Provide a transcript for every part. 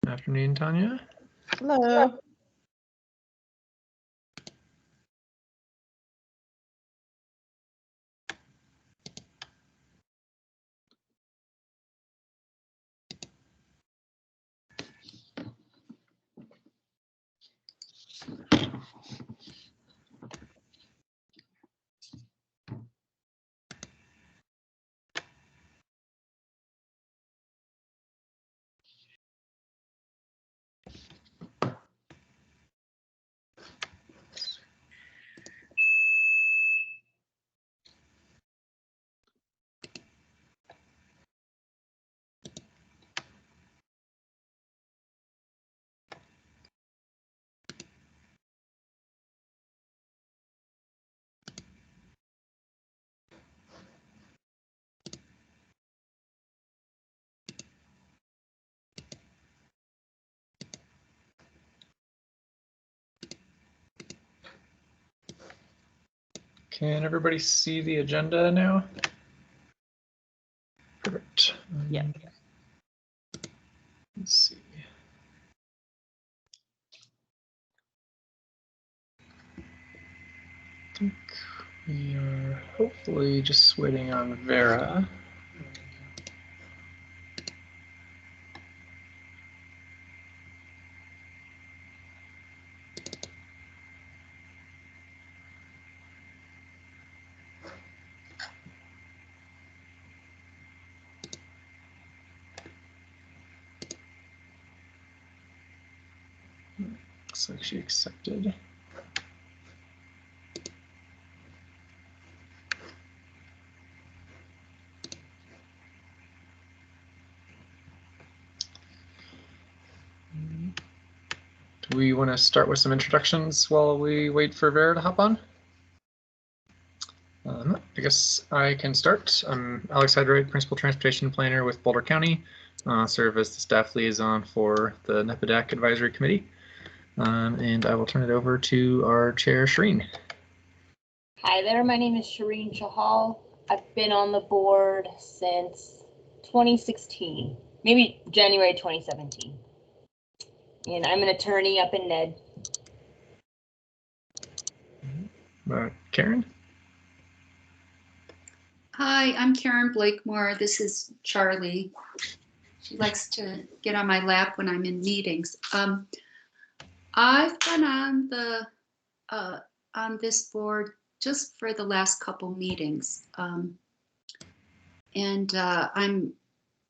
Afternoon, Tanya. Hello. Can everybody see the agenda now? Perfect. Yeah. Let's see. I think we are hopefully just waiting on Vera. Looks like she accepted. Do we want to start with some introductions while we wait for Vera to hop on? I guess I can start. I'm Alex Hydrate, Principal Transportation Planner with Boulder County. Serve as the staff liaison for the NEPPIDAC Advisory Committee. And I will turn it over to our chair, Shireen. Hi there, my name is Shireen Shahal. I've been on the board since 2016, maybe January 2017. And I'm an attorney up in Ned. Karen? Hi, I'm Karen Blakemore. This is Charlie. She likes to get on my lap when I'm in meetings. I've been on the on this board just for the last couple meetings, and I'm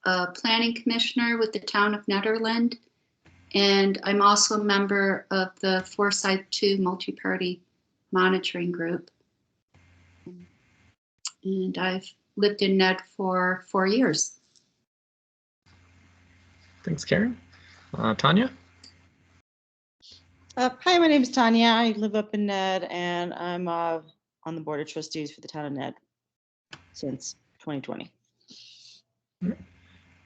a planning commissioner with the town of Nederland, and I'm also a member of the Foresight 2 multi-party monitoring group. And I've lived in Ned for 4 years. Thanks, Karen. Tanya? Hi, my name is Tanya. I live up in Ned, and I'm on the board of trustees for the town of Ned since 2020.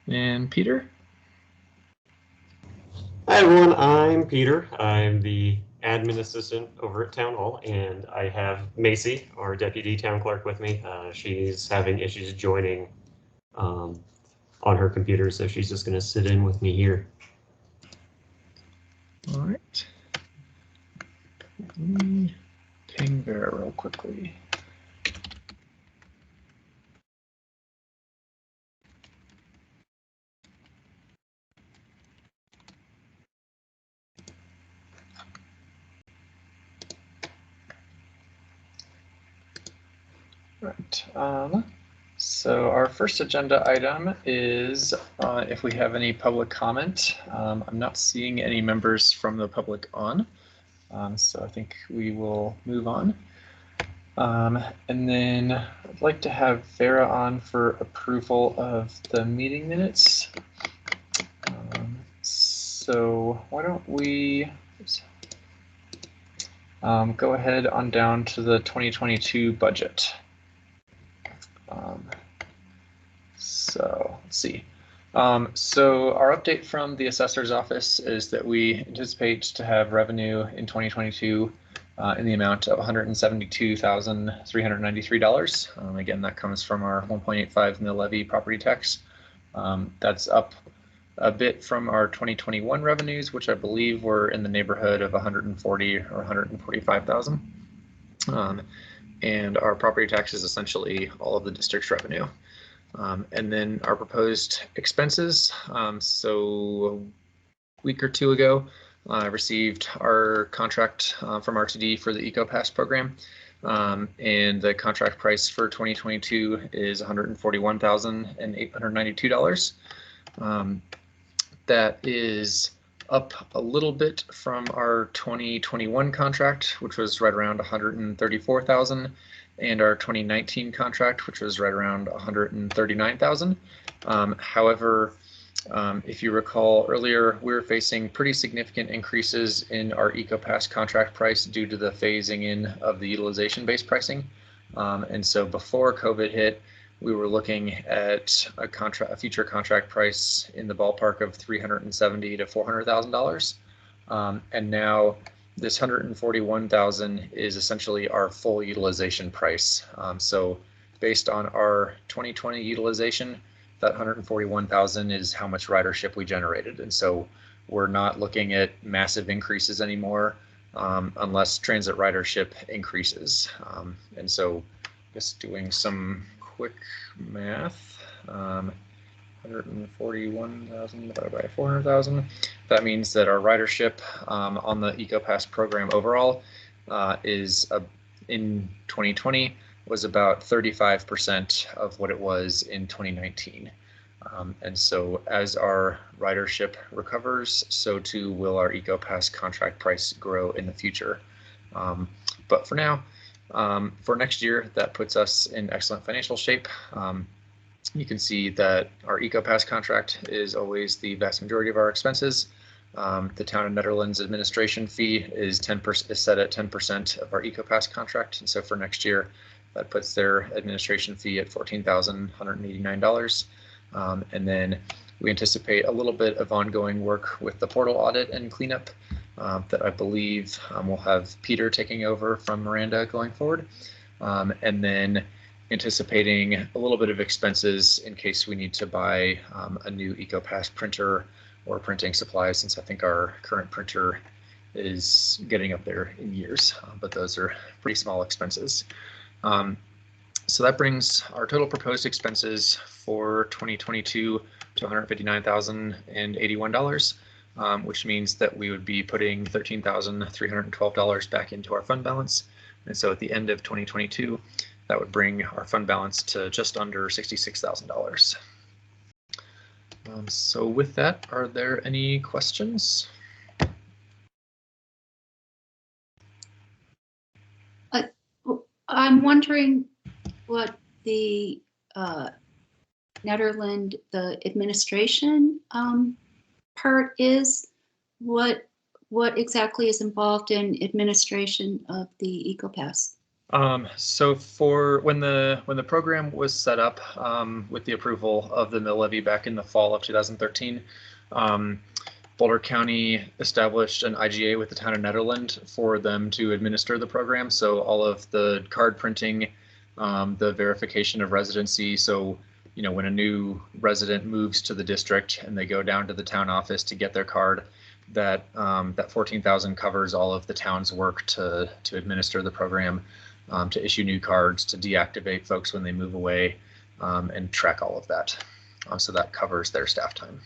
And Peter? Hi everyone, I'm Peter. I'm the admin assistant over at Town Hall, and I have Macy, our deputy town clerk, with me. She's having issues joining on her computer, so she's just going to sit in with me here. All right. Let me ping Vera real quickly. Right. So our first agenda item is if we have any public comment. I'm not seeing any members from the public on, so I think we will move on. And then I'd like to have Vera on for approval of the meeting minutes. So why don't we go ahead on down to the 2022 budget. So let's see. So our update from the assessor's office is that we anticipate to have revenue in 2022 in the amount of $172,393. Again, that comes from our 1.85 mil levy property tax. That's up a bit from our 2021 revenues, which I believe were in the neighborhood of 140 or 145,000. And our property tax is essentially all of the district's revenue. And then our proposed expenses. So a week or two ago, I received our contract from RTD for the EcoPass program. And the contract price for 2022 is $141,892. That is up a little bit from our 2021 contract, which was right around 134,000, and our 2019 contract, which was right around 139,000. However, if you recall earlier, we were facing pretty significant increases in our EcoPass contract price due to the phasing in of the utilization-based pricing. And so before COVID hit, we were looking at a future contract price in the ballpark of $370,000 to $400,000. And now this $141,000 is essentially our full utilization price. So based on our 2020 utilization, that $141,000 is how much ridership we generated. And so we're not looking at massive increases anymore unless transit ridership increases. And so just doing some quick math, 141,000 divided by 400,000. That means that our ridership on the EcoPass program overall is in 2020 was about 35% of what it was in 2019. And so as our ridership recovers, so too will our EcoPass contract price grow in the future. But for now, for next year, that puts us in excellent financial shape. You can see that our EcoPass contract is always the vast majority of our expenses. The Town of Netherlands administration fee is set at 10% of our EcoPass contract. And so for next year, that puts their administration fee at $14,189. And then we anticipate a little bit of ongoing work with the portal audit and cleanup that I believe we'll have Peter taking over from Miranda going forward. And then anticipating a little bit of expenses in case we need to buy a new EcoPass printer or printing supplies, since I think our current printer is getting up there in years, but those are pretty small expenses. So that brings our total proposed expenses for 2022 to $159,081, which means that we would be putting $13,312 back into our fund balance. And so at the end of 2022, that would bring our fund balance to just under $66,000. So with that, are there any questions? I'm wondering what the Netherlands, the administration part is. What exactly is involved in administration of the EcoPass? So for when the program was set up with the approval of the mill levy back in the fall of 2013, Boulder County established an IGA with the Town of Netherlands for them to administer the program. So all of the card printing, the verification of residency. So, you know, when a new resident moves to the district and they go down to the town office to get their card, that that 14,000 covers all of the town's work to administer the program, to issue new cards, to deactivate folks when they move away, and track all of that. So that covers their staff time.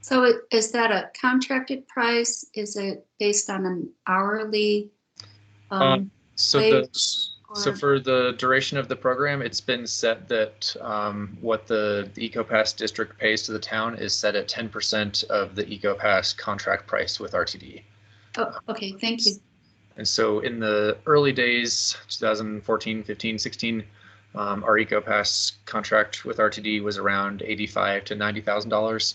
So is that a contracted price? Is it based on an hourly? So for the duration of the program, it's been set that what the EcoPass district pays to the town is set at 10% of the EcoPass contract price with RTD. Oh, okay, thank you. And so in the early days, 2014, 15, 16, our EcoPass contract with RTD was around $85,000 to $90,000.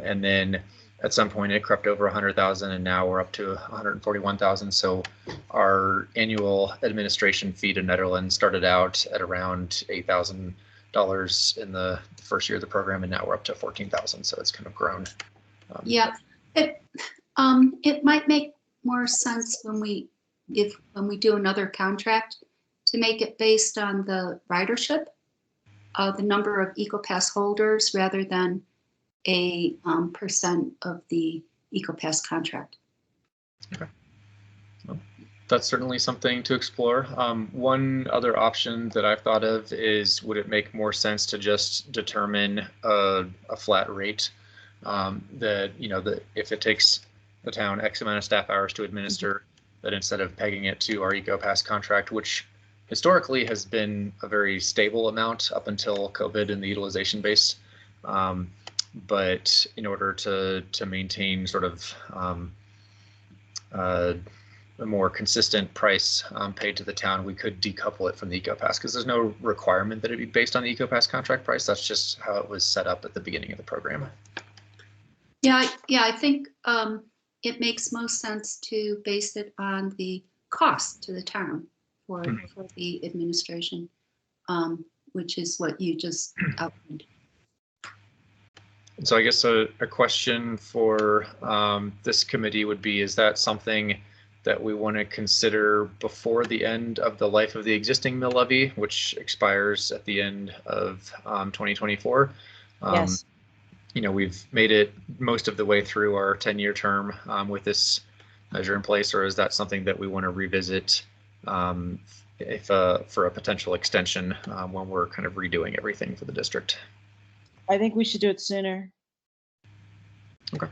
And then at some point it crept over 100,000, and now we're up to 141,000. So our annual administration fee to Netherlands started out at around $8,000 in the first year of the program, and now we're up to 14,000. So it's kind of grown. Yeah, it might make more sense when we do another contract to make it based on the ridership, the number of EcoPass holders, rather than a percent of the EcoPass contract. That's certainly something to explore. One other option that I've thought of is, would it make more sense to just determine a flat rate that, that if it takes the town X amount of staff hours to administer, that instead of pegging it to our EcoPass contract, which historically has been a very stable amount up until COVID and the utilization base. But in order to maintain sort of a more consistent price paid to the town, we could decouple it from the EcoPass, because there's no requirement that it be based on the EcoPass contract price. That's just how it was set up at the beginning of the program. Yeah, I think it makes most sense to base it on the cost to the town for the administration, which is what you just outlined. So I guess a question for this committee would be, is that something that we want to consider before the end of the life of the existing mill levy, which expires at the end of 2024? Yes. We've made it most of the way through our 10-year term with this measure in place, or is that something that we want to revisit if for a potential extension when we're kind of redoing everything for the district? I think we should do it sooner. Okay.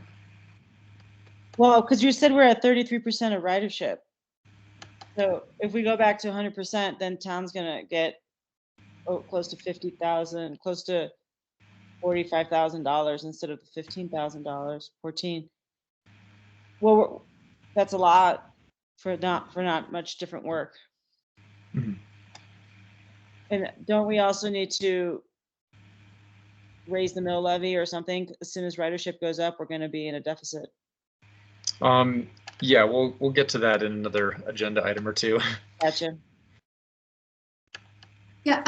Well, because you said we're at 33% of ridership. So if we go back to 100%, then town's gonna get close to $50,000, close to $45,000 instead of the $15,000, 14. Well, that's a lot for not much different work. Mm-hmm. And don't we also need to raise the mill levy or something? As soon as ridership goes up, we're going to be in a deficit. Yeah, we'll get to that in another agenda item or two. Gotcha. Yeah,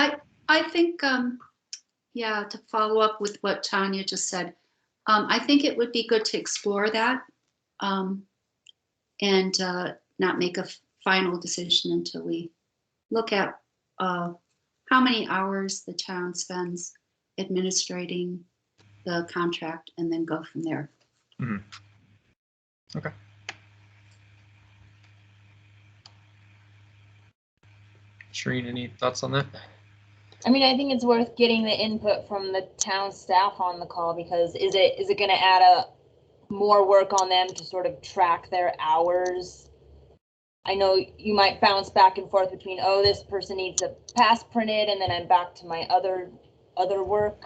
I think yeah, to follow up with what Tanya just said, I think it would be good to explore that and not make a final decision until we look at how many hours the town spends administrating the contract, and then go from there. Mm-hmm. Okay. Shireen, any thoughts on that? I mean, I think it's worth getting the input from the town staff on the call, because is it going to add more work on them to sort of track their hours? I know you might bounce back and forth between, oh, this person needs a pass printed, and then I'm back to my other work.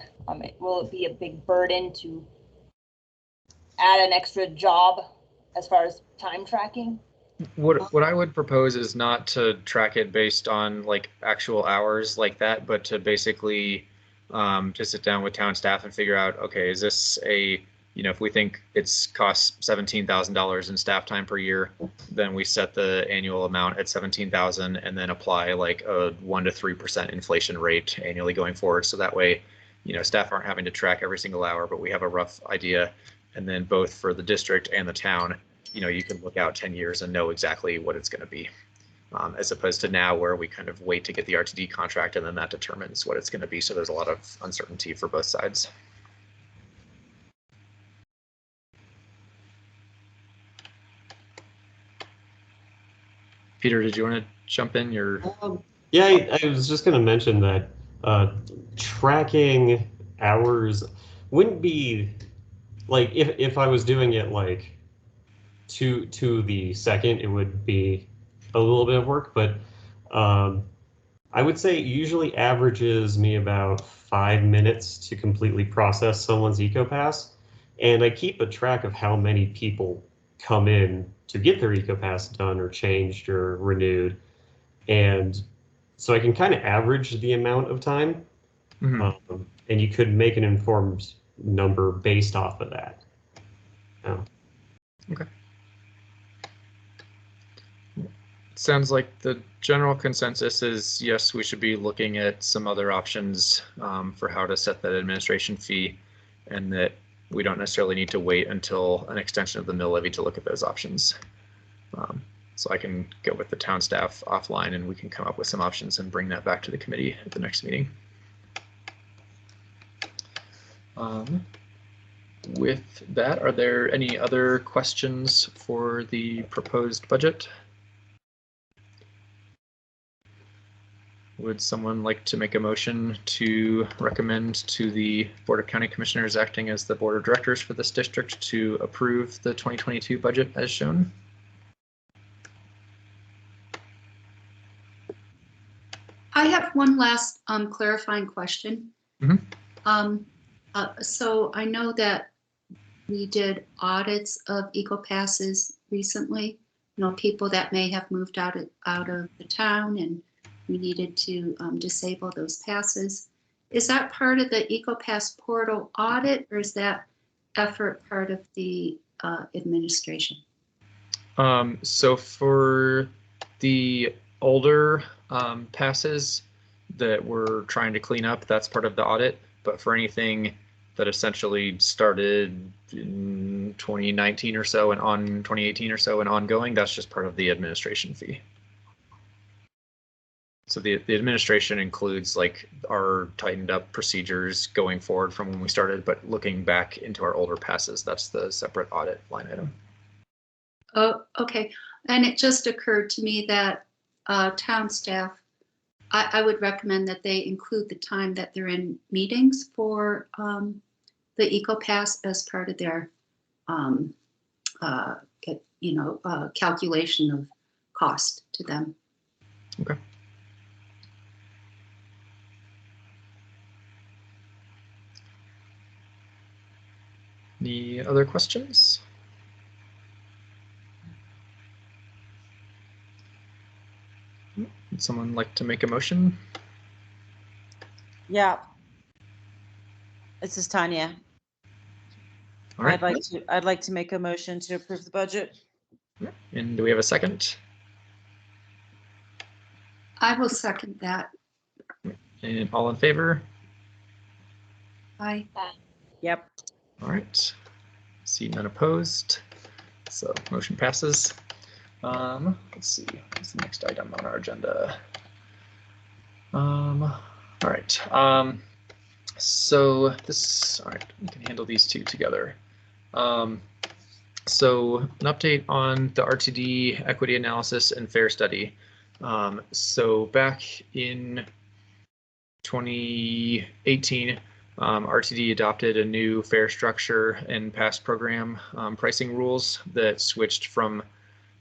Will it be a big burden to add an extra job as far as time tracking? What I would propose is not to track it based on like actual hours like that, but to basically to sit down with town staff and figure out, okay, is this if we think it's costs $17,000 in staff time per year, then we set the annual amount at $17,000 and then apply like a 1 to 3% inflation rate annually going forward. So that way, staff aren't having to track every single hour, but we have a rough idea. And then both for the district and the town, you can look out 10 years and know exactly what it's going to be, as opposed to now where we kind of wait to get the RTD contract and then that determines what it's going to be. So there's a lot of uncertainty for both sides. Peter, did you want to jump in? Yeah, I was just going to mention that tracking hours wouldn't be like if I was doing it like to the second, it would be a little bit of work, but I would say it usually averages me about 5 minutes to completely process someone's EcoPass, and I keep a track of how many people come in to get their EcoPass done or changed or renewed, and so I can kind of average the amount of time, and you could make an informed number based off of that. Okay. Sounds like the general consensus is yes, we should be looking at some other options for how to set that administration fee, and that we don't necessarily need to wait until an extension of the mill levy to look at those options. So I can get with the town staff offline and we can come up with some options and bring that back to the committee at the next meeting. with that, are there any other questions for the proposed budget? Would someone like to make a motion to recommend to the Board of County Commissioners acting as the Board of Directors for this district to approve the 2022 budget as shown? I have one last clarifying question. Mhm. So I know that we did audits of eco-passes recently, people that may have moved out of the town, and we needed to disable those passes. Is that part of the eco-pass portal audit, or is that effort part of the administration? So for the older passes that we're trying to clean up, that's part of the audit. But for anything that essentially started in 2019 or so and on 2018 or so and ongoing, that's just part of the administration fee. So the administration includes like our tightened up procedures going forward from when we started, but looking back into our older passes, that's the separate audit line item. Oh, okay. And it just occurred to me that town staff, I would recommend that they include the time that they're in meetings for the eco-pass as part of their calculation of cost to them. Okay. Any other questions? Would someone like to make a motion? Yeah. This is Tanya. All right. I'd like to make a motion to approve the budget. And do we have a second? I will second that. And all in favor? Aye. Yep. All right. See none opposed. So motion passes. Let's see. What's the next item on our agenda? All right. So this. All right. We can handle these two together. So an update on the RTD equity analysis and fair study. So back in 2018, RTD adopted a new fare structure and past program pricing rules that switched from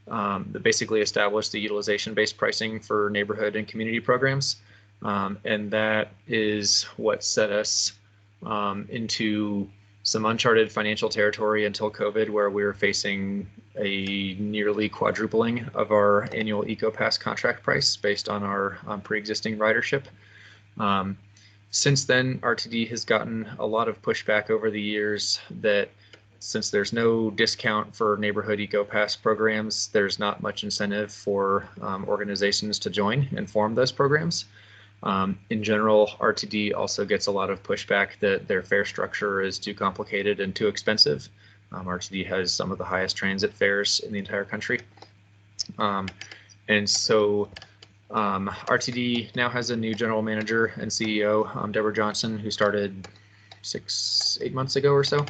that basically established the utilization-based pricing for neighborhood and community programs. And that is what set us into some uncharted financial territory until COVID, where we were facing a nearly quadrupling of our annual EcoPass contract price based on our pre-existing ridership. Since then, RTD has gotten a lot of pushback over the years that since there's no discount for neighborhood EcoPass programs, there's not much incentive for organizations to join and form those programs. In general, RTD also gets a lot of pushback that their fare structure is too complicated and too expensive. RTD has some of the highest transit fares in the entire country. And so RTD now has a new general manager and CEO, Deborah Johnson, who started 6-8 months ago or so.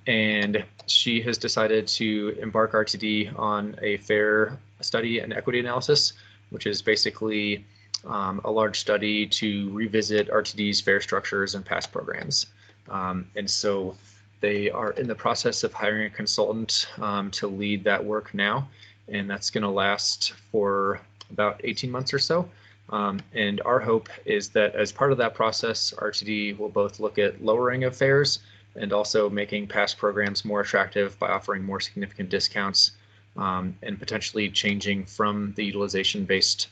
And she has decided to embark RTD on a fare study and equity analysis, which is basically a large study to revisit RTD's fare structures and past programs. And so they are in the process of hiring a consultant to lead that work now. And that's going to last for about 18 months or so. And our hope is that as part of that process, RTD will both look at lowering of fares and also making past programs more attractive by offering more significant discounts and potentially changing from the utilization-based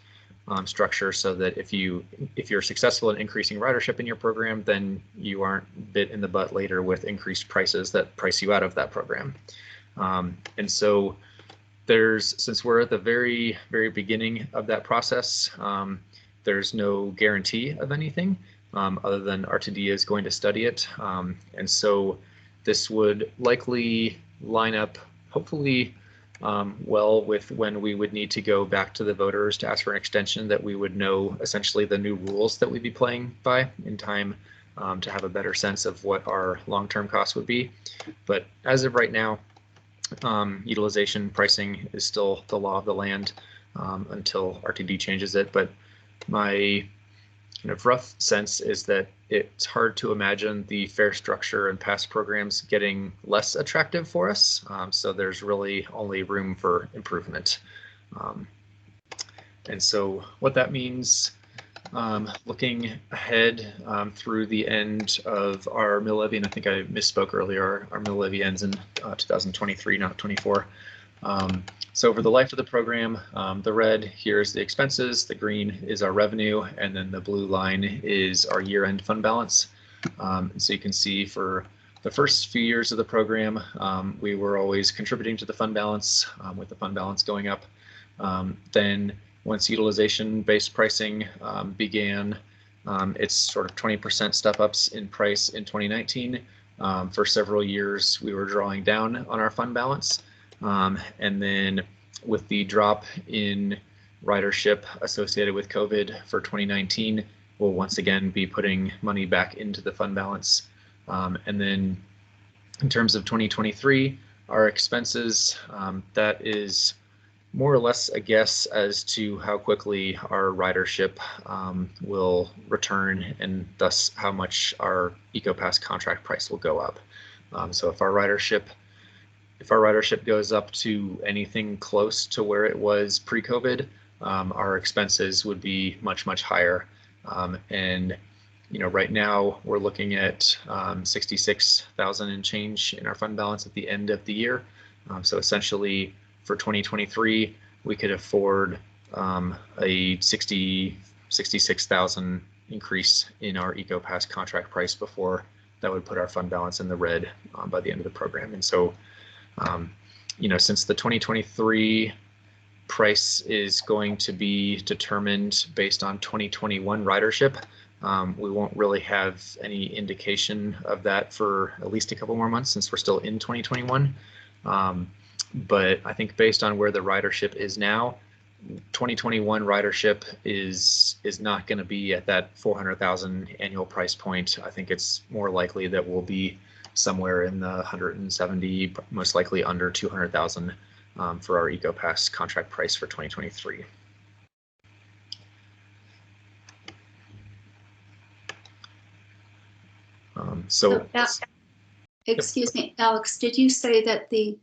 structure so that if you're successful in increasing ridership in your program, then you aren't bit in the butt later with increased prices that price you out of that program. And so since we're at the very, very beginning of that process, there's no guarantee of anything other than RTD is going to study it. And so this would likely line up, hopefully, well with when we would need to go back to the voters to ask for an extension, that we would know essentially the new rules that we'd be playing by in time to have a better sense of what our long-term costs would be. But as of right now, utilization pricing is still the law of the land until RTD changes it. But my kind of rough sense is that it's hard to imagine the fare structure and past programs getting less attractive for us. So there's really only room for improvement. And so what that means, looking ahead through the end of our mill levy, and I think I misspoke earlier, our mill levy ends in 2023, not 24. So over the life of the program, the red here is the expenses, the green is our revenue, and then the blue line is our year-end fund balance. So you can see for the first few years of the program, we were always contributing to the fund balance, with the fund balance going up. Then once utilization-based pricing began, it's sort of 20% step-ups in price in 2019. For several years, we were drawing down on our fund balance. And then with the drop in ridership associated with COVID for 2019, we'll once again be putting money back into the fund balance. And then in terms of 2023, our expenses, that is more or less a guess as to how quickly our ridership will return, and thus how much our EcoPass contract price will go up. So if our ridership goes up to anything close to where it was pre-COVID, our expenses would be much, much higher. And right now we're looking at 66,000 and change in our fund balance at the end of the year. So essentially for 2023, we could afford a 66,000 increase in our EcoPass contract price before that would put our fund balance in the red by the end of the program. And so since the 2023 price is going to be determined based on 2021 ridership, we won't really have any indication of that for at least a couple more months since we're still in 2021. But I think based on where the ridership is now, 2021 ridership is not going to be at that 400,000 annual price point. I think it's more likely that we'll be somewhere in the 170, most likely under 200,000 for our EcoPass contract price for 2023. Excuse me, Alex, did you say that the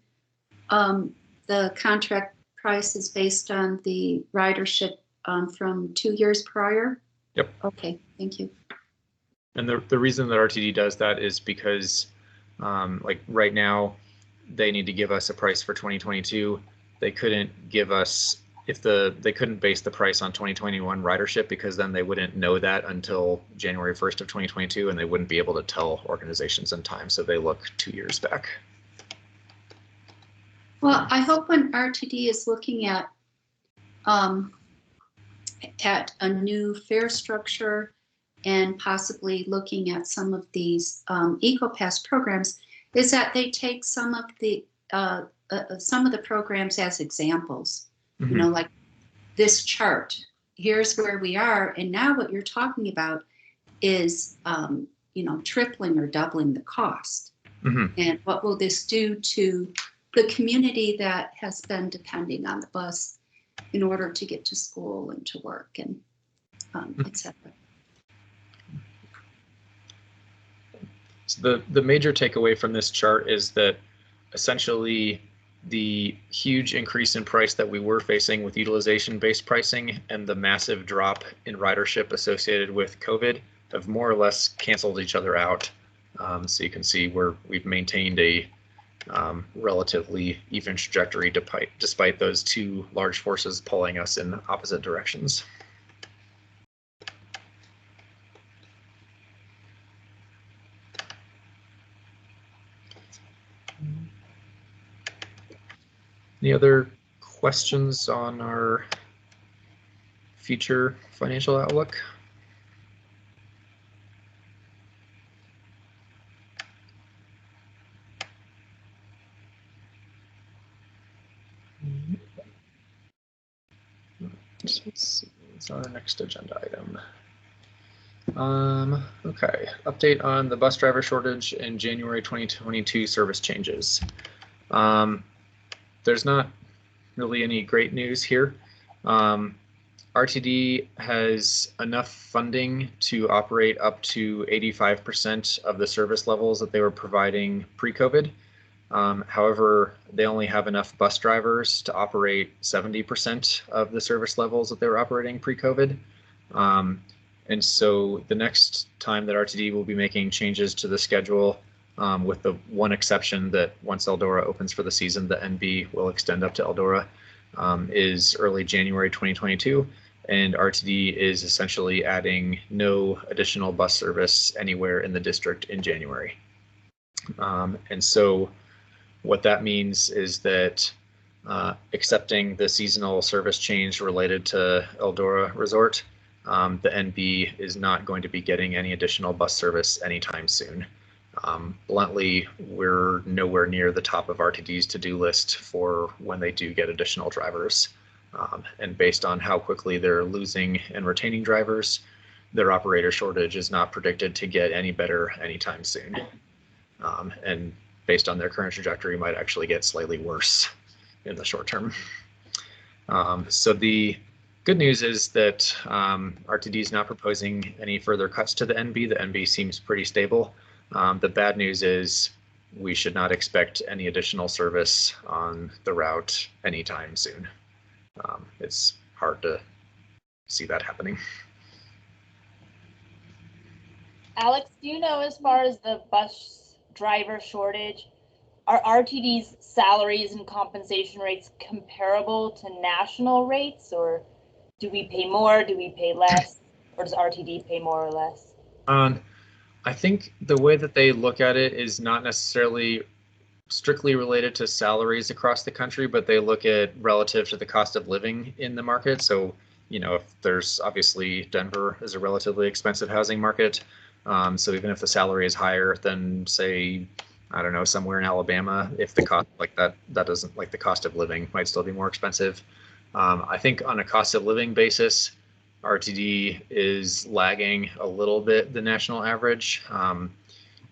contract price is based on the ridership from 2 years prior? Yep. Okay, thank you. And the reason that RTD does that is because like right now, they need to give us a price for 2022. They couldn't give us, they couldn't base the price on 2021 ridership, because then they wouldn't know that until January 1st of 2022, and they wouldn't be able to tell organizations in time. So they look 2 years back. Well, I hope when RTD is looking at a new fare structure and possibly looking at some of these EcoPass programs, is that they take some of the programs as examples. Mm-hmm. Like this chart. Here's where we are, and now what you're talking about is tripling or doubling the cost. Mm-hmm. And what will this do to the community that has been depending on the bus in order to get to school and to work and etc. So the major takeaway from this chart is that essentially the huge increase in price that we were facing with utilization-based pricing and the massive drop in ridership associated with COVID have more or less canceled each other out. So you can see we've maintained a relatively even trajectory despite those two large forces pulling us in opposite directions. Any other questions on our future financial outlook? Let's see, what's our next agenda item? Okay, update on the bus driver shortage and January 2022 service changes. There's not really any great news here. RTD has enough funding to operate up to 85% of the service levels that they were providing pre-COVID. However, they only have enough bus drivers to operate 70% of the service levels that they were operating pre-COVID. And so the next time that RTD will be making changes to the schedule, with the one exception that once Eldora opens for the season, the NB will extend up to Eldora, is early January 2022. And RTD is essentially adding no additional bus service anywhere in the district in January. And so what that means is that accepting the seasonal service change related to Eldora Resort, the NB is not going to be getting any additional bus service anytime soon. Bluntly, we're nowhere near the top of RTD's to-do list for when they do get additional drivers. And based on how quickly they're losing and retaining drivers, their operator shortage is not predicted to get any better anytime soon. And based on their current trajectory, might actually get slightly worse in the short term. So the good news is that RTD is not proposing any further cuts to the NB. The NB seems pretty stable. The bad news is we should not expect any additional service on the route anytime soon. It's hard to see that happening. Alex, do you know, as far as the bus driver shortage, are RTD's salaries and compensation rates comparable to national rates, or do we pay more, do we pay less, or does RTD pay more or less? I think the way that they look at it is not necessarily strictly related to salaries across the country, but they look at relative to the cost of living in the market. So, you know, if there's obviously Denver is a relatively expensive housing market. So even if the salary is higher than, say, I don't know, somewhere in Alabama, if the cost like that doesn't, like, the cost of living might still be more expensive. I think on a cost of living basis, RTD is lagging a little bit the national average.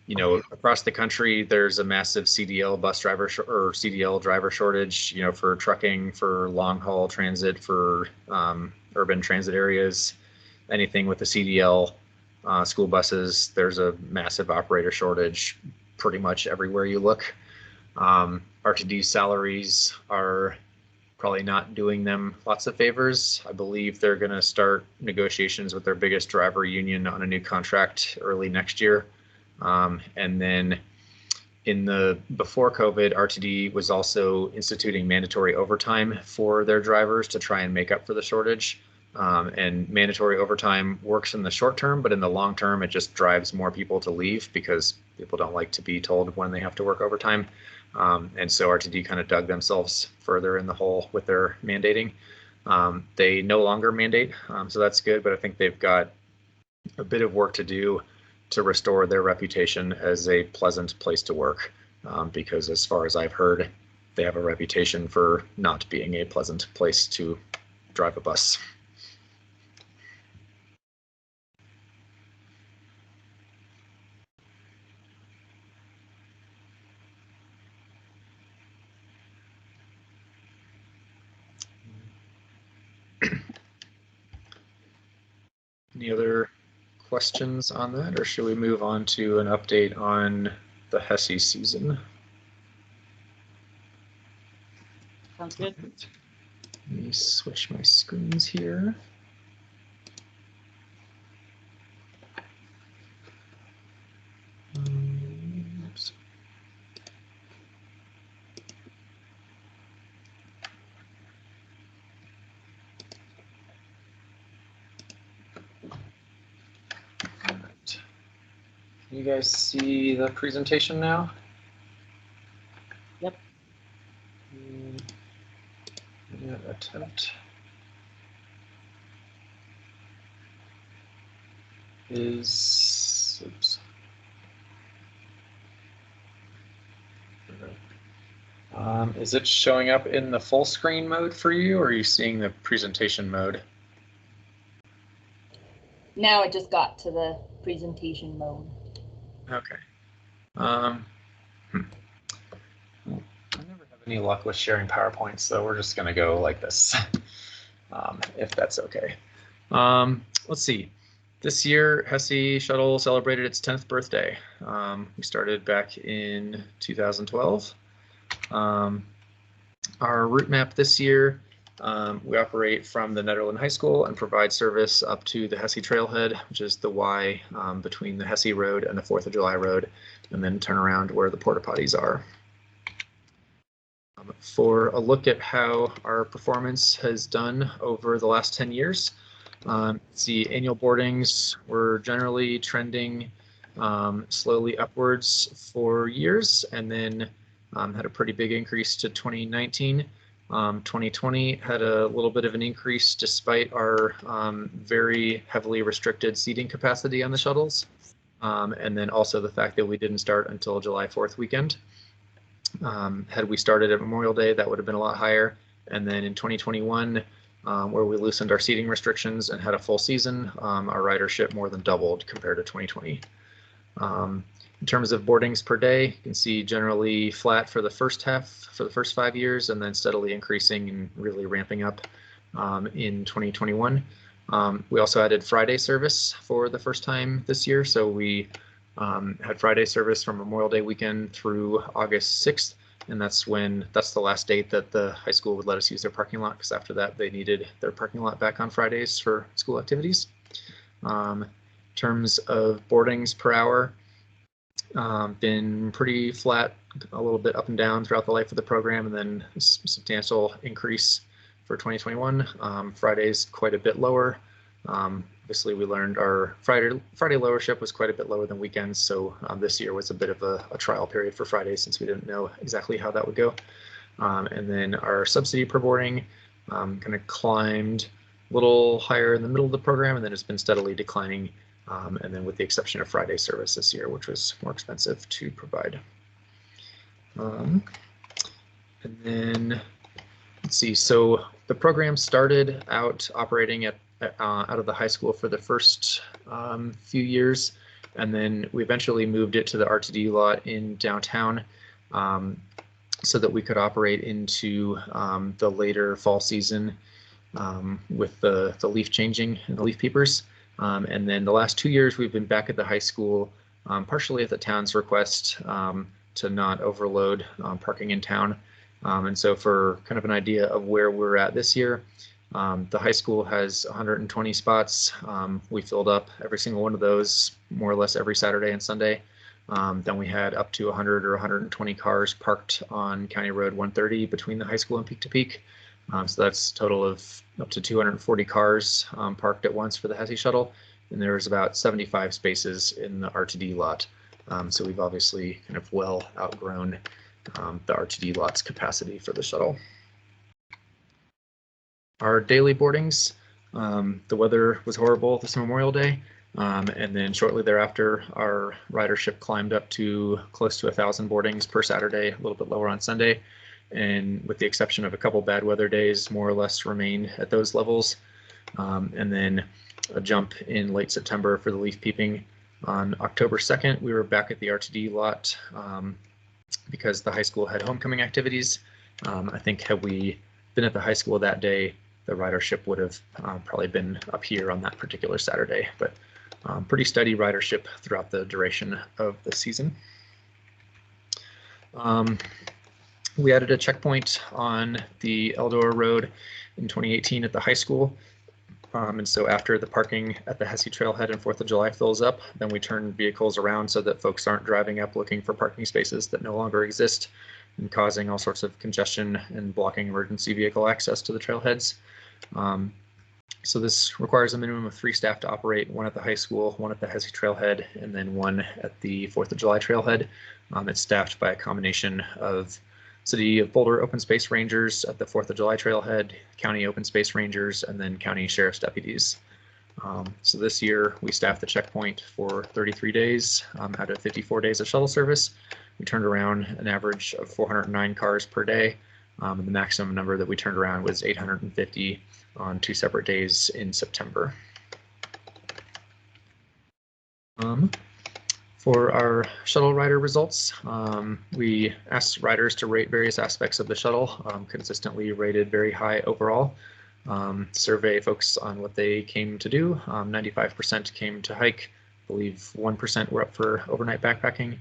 You know, across the country, there's a massive CDL bus driver or CDL driver shortage, you know, for trucking, for long haul transit, for urban transit areas, anything with the CDL school buses. There's a massive operator shortage pretty much everywhere you look. RTD salaries are probably not doing them lots of favors. I believe they're going to start negotiations with their biggest driver union on a new contract early next year. And then before COVID, RTD was also instituting mandatory overtime for their drivers to try and make up for the shortage. And mandatory overtime works in the short term, but in the long term, it just drives more people to leave because people don't like to be told when they have to work overtime. And so RTD kind of dug themselves further in the hole with their mandating. They no longer mandate, so that's good, but I think they've got a bit of work to do to restore their reputation as a pleasant place to work, because as far as I've heard, they have a reputation for not being a pleasant place to drive a bus. Any other questions on that, or should we move on to an update on the Hessie season? Sounds good. Let me switch my screens here. Oops. All right. Can you guys see the presentation now? Yep. Yeah, attempt is, oops. Is it showing up in the full screen mode for you, or are you seeing the presentation mode? Now it just got to the presentation mode. Okay. Well, I never have any luck with sharing PowerPoint, so we're just going to go like this, if that's okay. Let's see. This year, Hessie Shuttle celebrated its 10th birthday. We started back in 2012. Our route map this year, we operate from the Nederland High School and provide service up to the Hessie Trailhead, which is the Y between the Hessie Road and the 4th of July Road, and then turn around where the porta potties are. For a look at how our performance has done over the last 10 years, the annual boardings were generally trending slowly upwards for years, and then had a pretty big increase to 2019. 2020 had a little bit of an increase despite our very heavily restricted seating capacity on the shuttles, and then also the fact that we didn't start until July 4th weekend. Had we started at Memorial Day, that would have been a lot higher. And then in 2021, where we loosened our seating restrictions and had a full season, our ridership more than doubled compared to 2020. In terms of boardings per day, you can see generally flat for the first 5 years, and then steadily increasing and really ramping up in 2021. We also added Friday service for the first time this year, so we had Friday service from Memorial Day weekend through August 6th, and that's the last date that the high school would let us use their parking lot, because after that they needed their parking lot back on Fridays for school activities. In terms of boardings per hour, been pretty flat, a little bit up and down throughout the life of the program, and then a substantial increase for 2021. Fridays quite a bit lower. Obviously, we learned our Friday lowership was quite a bit lower than weekends, so this year was a bit of a trial period for Fridays since we didn't know exactly how that would go. And then our subsidy per boarding kind of climbed a little higher in the middle of the program, and then it's been steadily declining, and then with the exception of Friday service this year, which was more expensive to provide. And then let's see, so the program started out operating out of the high school for the first few years, and then we eventually moved it to the RTD lot in downtown so that we could operate into the later fall season with the leaf changing and the leaf peepers. And then the last 2 years we've been back at the high school, partially at the town's request to not overload parking in town. And so for kind of an idea of where we're at this year, the high school has 120 spots. We filled up every single one of those more or less every Saturday and Sunday. Then we had up to 100 or 120 cars parked on County Road 130 between the high school and Peak to Peak. So that's a total of up to 240 cars parked at once for the Hessie Shuttle. And there's about 75 spaces in the RTD lot. So we've obviously kind of well outgrown the RTD lot's capacity for the shuttle. Our daily boardings, the weather was horrible this Memorial Day, and then shortly thereafter our ridership climbed up to close to 1,000 boardings per Saturday, a little bit lower on Sunday, and with the exception of a couple bad weather days, more or less remained at those levels. And then a jump in late September for the leaf peeping. On October 2nd, we were back at the RTD lot because the high school had homecoming activities. I think had we been at the high school that day, the ridership would have probably been up here on that particular Saturday, but pretty steady ridership throughout the duration of the season. We added a checkpoint on the Eldor Road in 2018 at the high school. And so after the parking at the Hessie Trailhead and 4th of July fills up, then we turn vehicles around so that folks aren't driving up looking for parking spaces that no longer exist and causing all sorts of congestion and blocking emergency vehicle access to the trailheads. So this requires a minimum of 3 staff to operate, 1 at the high school, 1 at the Hessie Trailhead, and then 1 at the 4th of July Trailhead. It's staffed by a combination of City of Boulder Open Space Rangers at the 4th of July Trailhead, County Open Space Rangers, and then County Sheriff's Deputies. So this year we staffed the checkpoint for 33 days out of 54 days of shuttle service. We turned around an average of 409 cars per day. And the maximum number that we turned around was 850 on 2 separate days in September. For our shuttle rider results, we asked riders to rate various aspects of the shuttle, consistently rated very high overall. Survey focused on what they came to do. 95% came to hike. I believe 1% were up for overnight backpacking.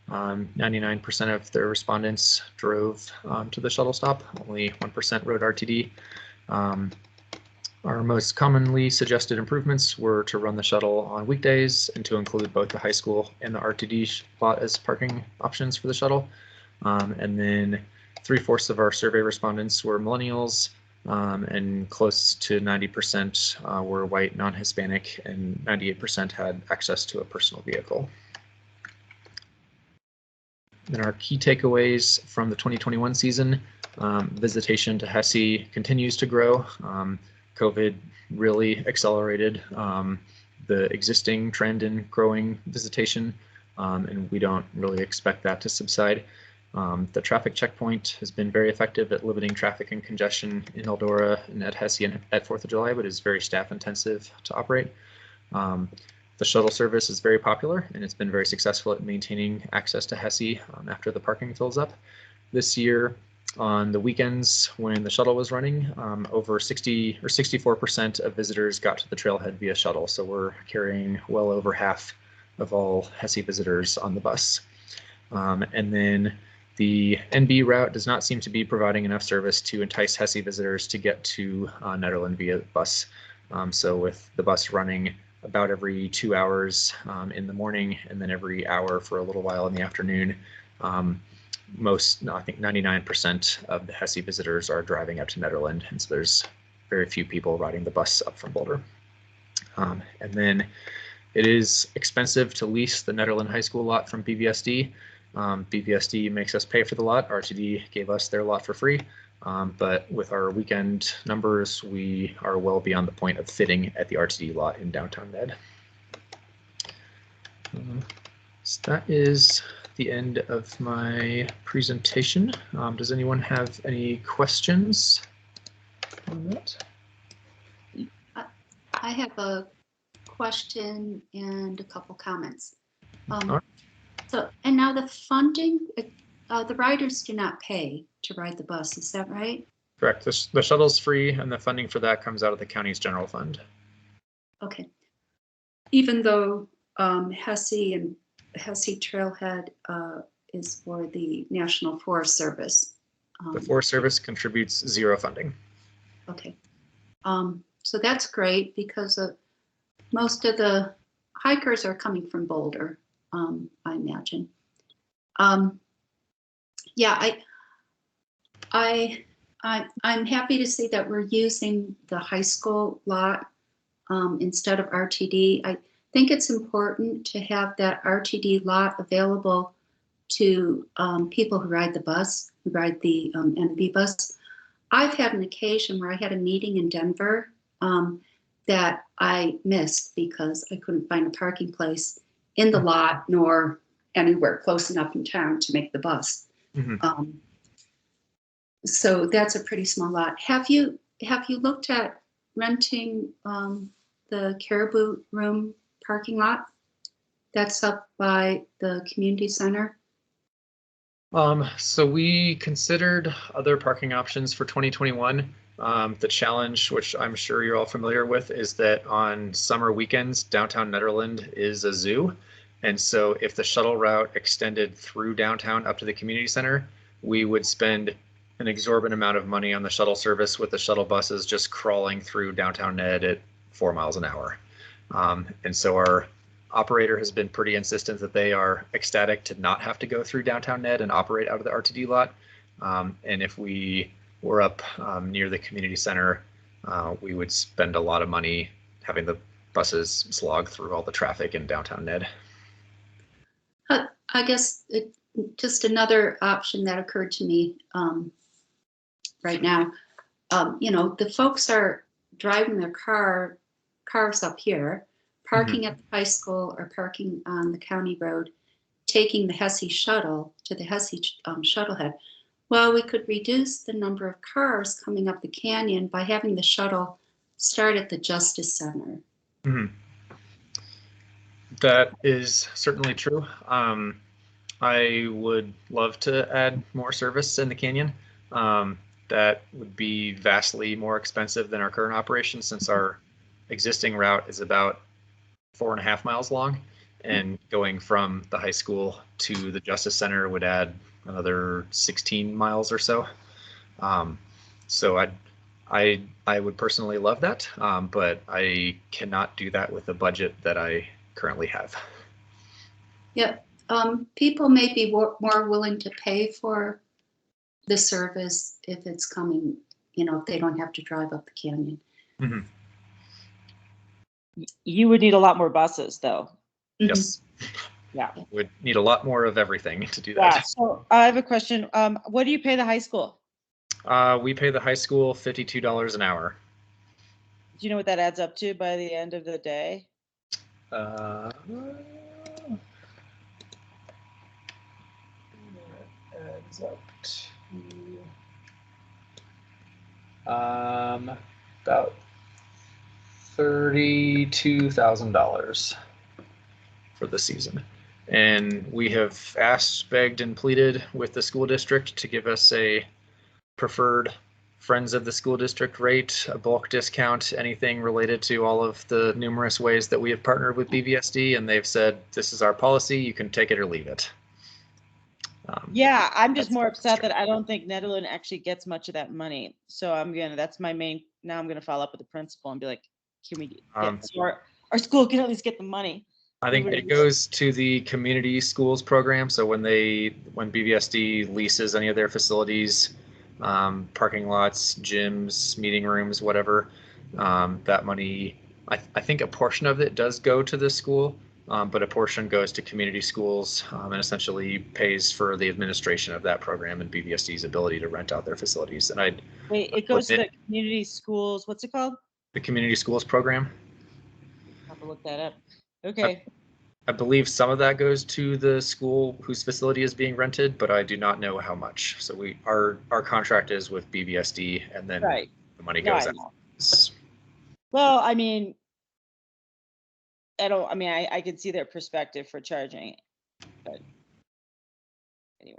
99% of their respondents drove to the shuttle stop. Only 1% rode RTD. Our most commonly suggested improvements were to run the shuttle on weekdays and to include both the high school and the RTD lot as parking options for the shuttle. And then 3/4 of our survey respondents were millennials, and close to 90% were white, non-Hispanic, and 98% had access to a personal vehicle. Then our key takeaways from the 2021 season: visitation to Hessie continues to grow. COVID really accelerated the existing trend in growing visitation, and we don't really expect that to subside. The traffic checkpoint has been very effective at limiting traffic and congestion in Eldora and at Hessie and at 4th of July, but is very staff intensive to operate. The shuttle service is very popular, and it's been very successful at maintaining access to Hessie after the parking fills up. This year, on the weekends when the shuttle was running, over 60 or 64% of visitors got to the trailhead via shuttle. So we're carrying well over half of all Hessie visitors on the bus. And then the NB route does not seem to be providing enough service to entice Hessie visitors to get to Nederland via bus. So with the bus running about every 2 hours in the morning and then every hour for a little while in the afternoon, I think 99% of the Hessie visitors are driving up to Nederland, and so there's very few people riding the bus up from Boulder. And then it is expensive to lease the Nederland High School lot from BVSD. BVSD makes us pay for the lot. RTD gave us their lot for free, but with our weekend numbers, we are well beyond the point of fitting at the RTD lot in downtown Ned. So that is the end of my presentation. Does anyone have any questions on that? I have a question and a couple comments. Right. So, and now the funding, the riders do not pay to ride the bus, is that right? Correct. The shuttle's free, and the funding for that comes out of the county's general fund. Okay. Even though Hessie and Hessie Trailhead is for the National Forest Service. The Forest Service contributes zero funding. Okay. So that's great because most of the hikers are coming from Boulder, I imagine. Yeah, I'm happy to see that we're using the high school lot instead of RTD. I think it's important to have that RTD lot available to people who ride the bus, who ride the NB bus. I've had an occasion where I had a meeting in Denver that I missed because I couldn't find a parking place in the lot nor anywhere close enough in town to make the bus. Mm-hmm. So that's a pretty small lot. Have you looked at renting the Caribou Room parking lot that's up by the community center? So we considered other parking options for 2021. The challenge, which I'm sure you're all familiar with, is that on summer weekends, downtown Nederland is a zoo. And so if the shuttle route extended through downtown up to the community center, we would spend an exorbitant amount of money on the shuttle service with the shuttle buses just crawling through downtown Ned at 4 miles an hour. And so our operator has been pretty insistent that they are ecstatic to not have to go through downtown Ned and operate out of the RTD lot. And if we were up near the community center, we would spend a lot of money having the buses slog through all the traffic in downtown Ned. I guess just another option that occurred to me right now. You know, the folks are driving their cars up here, parking at the high school or parking on the county road, taking the Hessie Shuttle to the Hessie Shuttlehead. Well, we could reduce the number of cars coming up the canyon by having the shuttle start at the Justice Center. That is certainly true. I would love to add more service in the canyon. That would be vastly more expensive than our current operation, since our existing route is about 4.5 miles long, and going from the high school to the Justice Center would add another 16 miles or so. So I would personally love that, but I cannot do that with the budget that I currently have. Yep. People may be more willing to pay for the service if it's coming, if they don't have to drive up the canyon. Mm-hmm. You would need a lot more buses, though. Yes. Yeah. Would need a lot more of everything to do Yeah. that. So I have a question. What do you pay the high school? We pay the high school $52 an hour. Do you know what that adds up to by the end of the day? Adds up to about $32,000 for the season. And we have asked, begged, and pleaded with the school district to give us a preferred friends of the school district rate, a bulk discount, anything related to all of the numerous ways that we have partnered with BVSD, and they've said, this is our policy, you can take it or leave it. Yeah, I'm just more upset that I don't think Nederland actually gets much of that money. So that's my main, now I'm gonna follow up with the principal and be like, can we get, so our school can at least get the money. I think it goes to the community schools program. So when BVSD leases any of their facilities, parking lots, gyms, meeting rooms, whatever, that money, I think a portion of it does go to the school, but a portion goes to community schools, and essentially pays for the administration of that program and BVSD's ability to rent out their facilities. And wait, it goes to the community schools. What's it called? The community schools program. I'll have to look that up. Okay. I believe some of that goes to the school whose facility is being rented, but I do not know how much. So our contract is with BVSD, and then the money goes out. Well, I mean, I can see their perspective for charging, but anyway.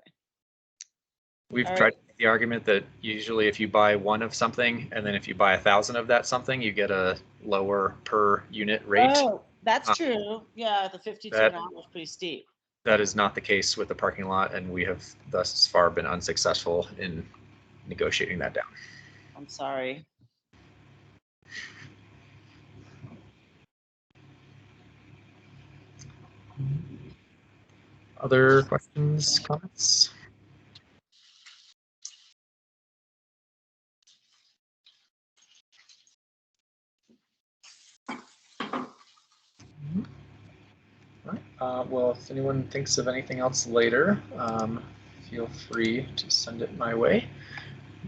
We've tried to make the argument that usually if you buy one of something, and then if you buy 1,000 of that something, you get a lower per unit rate. Oh, that's true. Yeah, the 52 an hour is pretty steep. That is not the case with the parking lot, and we have thus far been unsuccessful in negotiating that down. I'm sorry. Other questions, comments? All right. Well, if anyone thinks of anything else later, feel free to send it my way.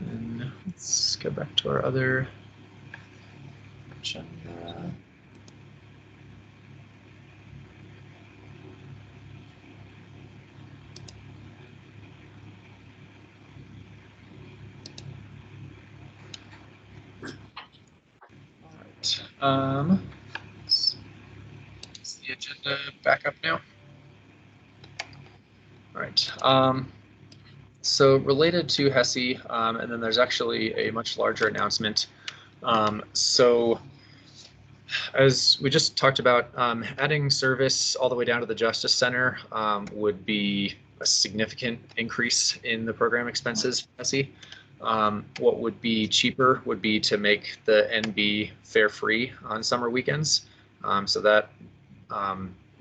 And let's go back to our other agenda. All right. Is the agenda back up now? All right. So related to Hessie, and then there's actually a much larger announcement. So as we just talked about, adding service all the way down to the Justice Center would be a significant increase in the program expenses for Hessie. What would be cheaper would be to make the NB fare free on summer weekends. So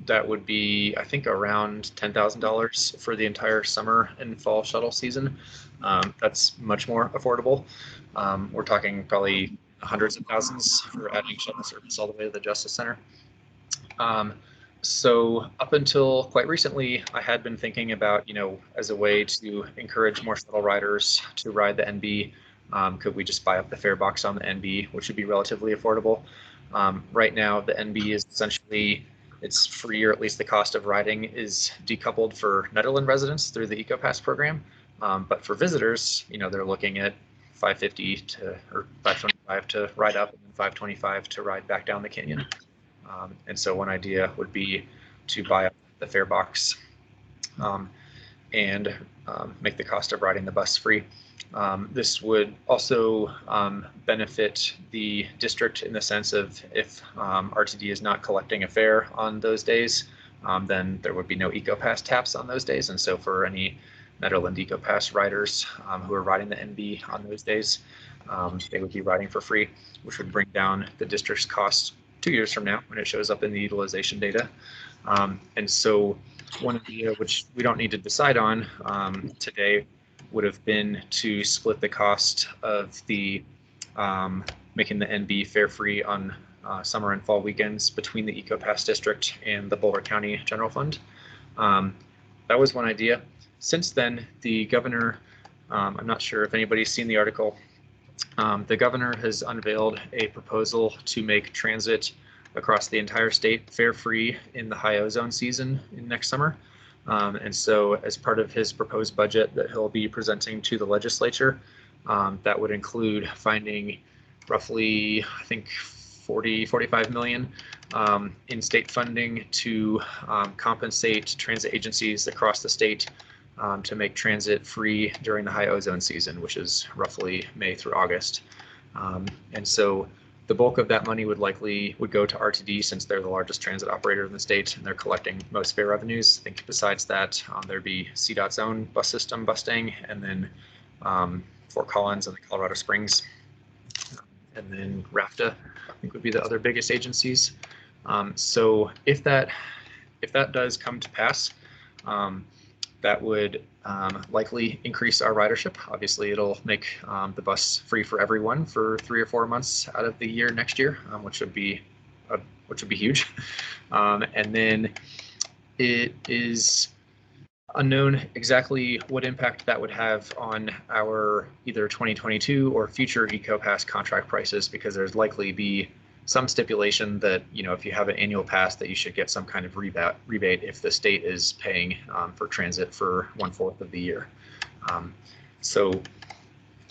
that would be, I think, around $10,000 for the entire summer and fall shuttle season. That's much more affordable. We're talking probably hundreds of thousands for adding shuttle service all the way to the Justice Center. So up until quite recently, I had been thinking about, as a way to encourage more shuttle riders to ride the NB, could we just buy up the fare box on the NB, which would be relatively affordable. Right now, the NB is essentially, it's free, or at least the cost of riding is decoupled for Nederland residents through the EcoPass program. But for visitors, they're looking at $550 or $525 to ride up, and then $525 to ride back down the canyon. And so one idea would be to buy up the fare box and make the cost of riding the bus free. This would also benefit the district in the sense of if RTD is not collecting a fare on those days, then there would be no EcoPass taps on those days. And so for any Nederland EcoPass riders who are riding the NB on those days, they would be riding for free, which would bring down the district's costs 2 years from now when it shows up in the utilization data. And so one idea which we don't need to decide on today would have been to split the cost of the making the NB fare free on summer and fall weekends between the EcoPass district and the Boulder County General Fund. That was one idea. Since then, the governor, I'm not sure if anybody's seen the article, the governor has unveiled a proposal to make transit across the entire state fare free in the high ozone season in next summer. And so as part of his proposed budget that he'll be presenting to the legislature, that would include finding roughly, I think, 45 million in state funding to compensate transit agencies across the state to make transit free during the high ozone season, which is roughly May through August. And so the bulk of that money would go to RTD since they're the largest transit operator in the state and they're collecting most fare revenues. I think besides that, there'd be CDOT's own bus system, Bustang, and then Fort Collins and the Colorado Springs, and then RAFTA, I think would be the other biggest agencies. So if that does come to pass, that would likely increase our ridership. Obviously, it'll make the bus free for everyone for 3 or 4 months out of the year next year, which would be huge. And then it is unknown exactly what impact that would have on our either 2022 or future EcoPass contract prices, because there's likely be some stipulation that, you know, if you have an annual pass that you should get some kind of rebate if the state is paying for transit for 1/4 of the year. So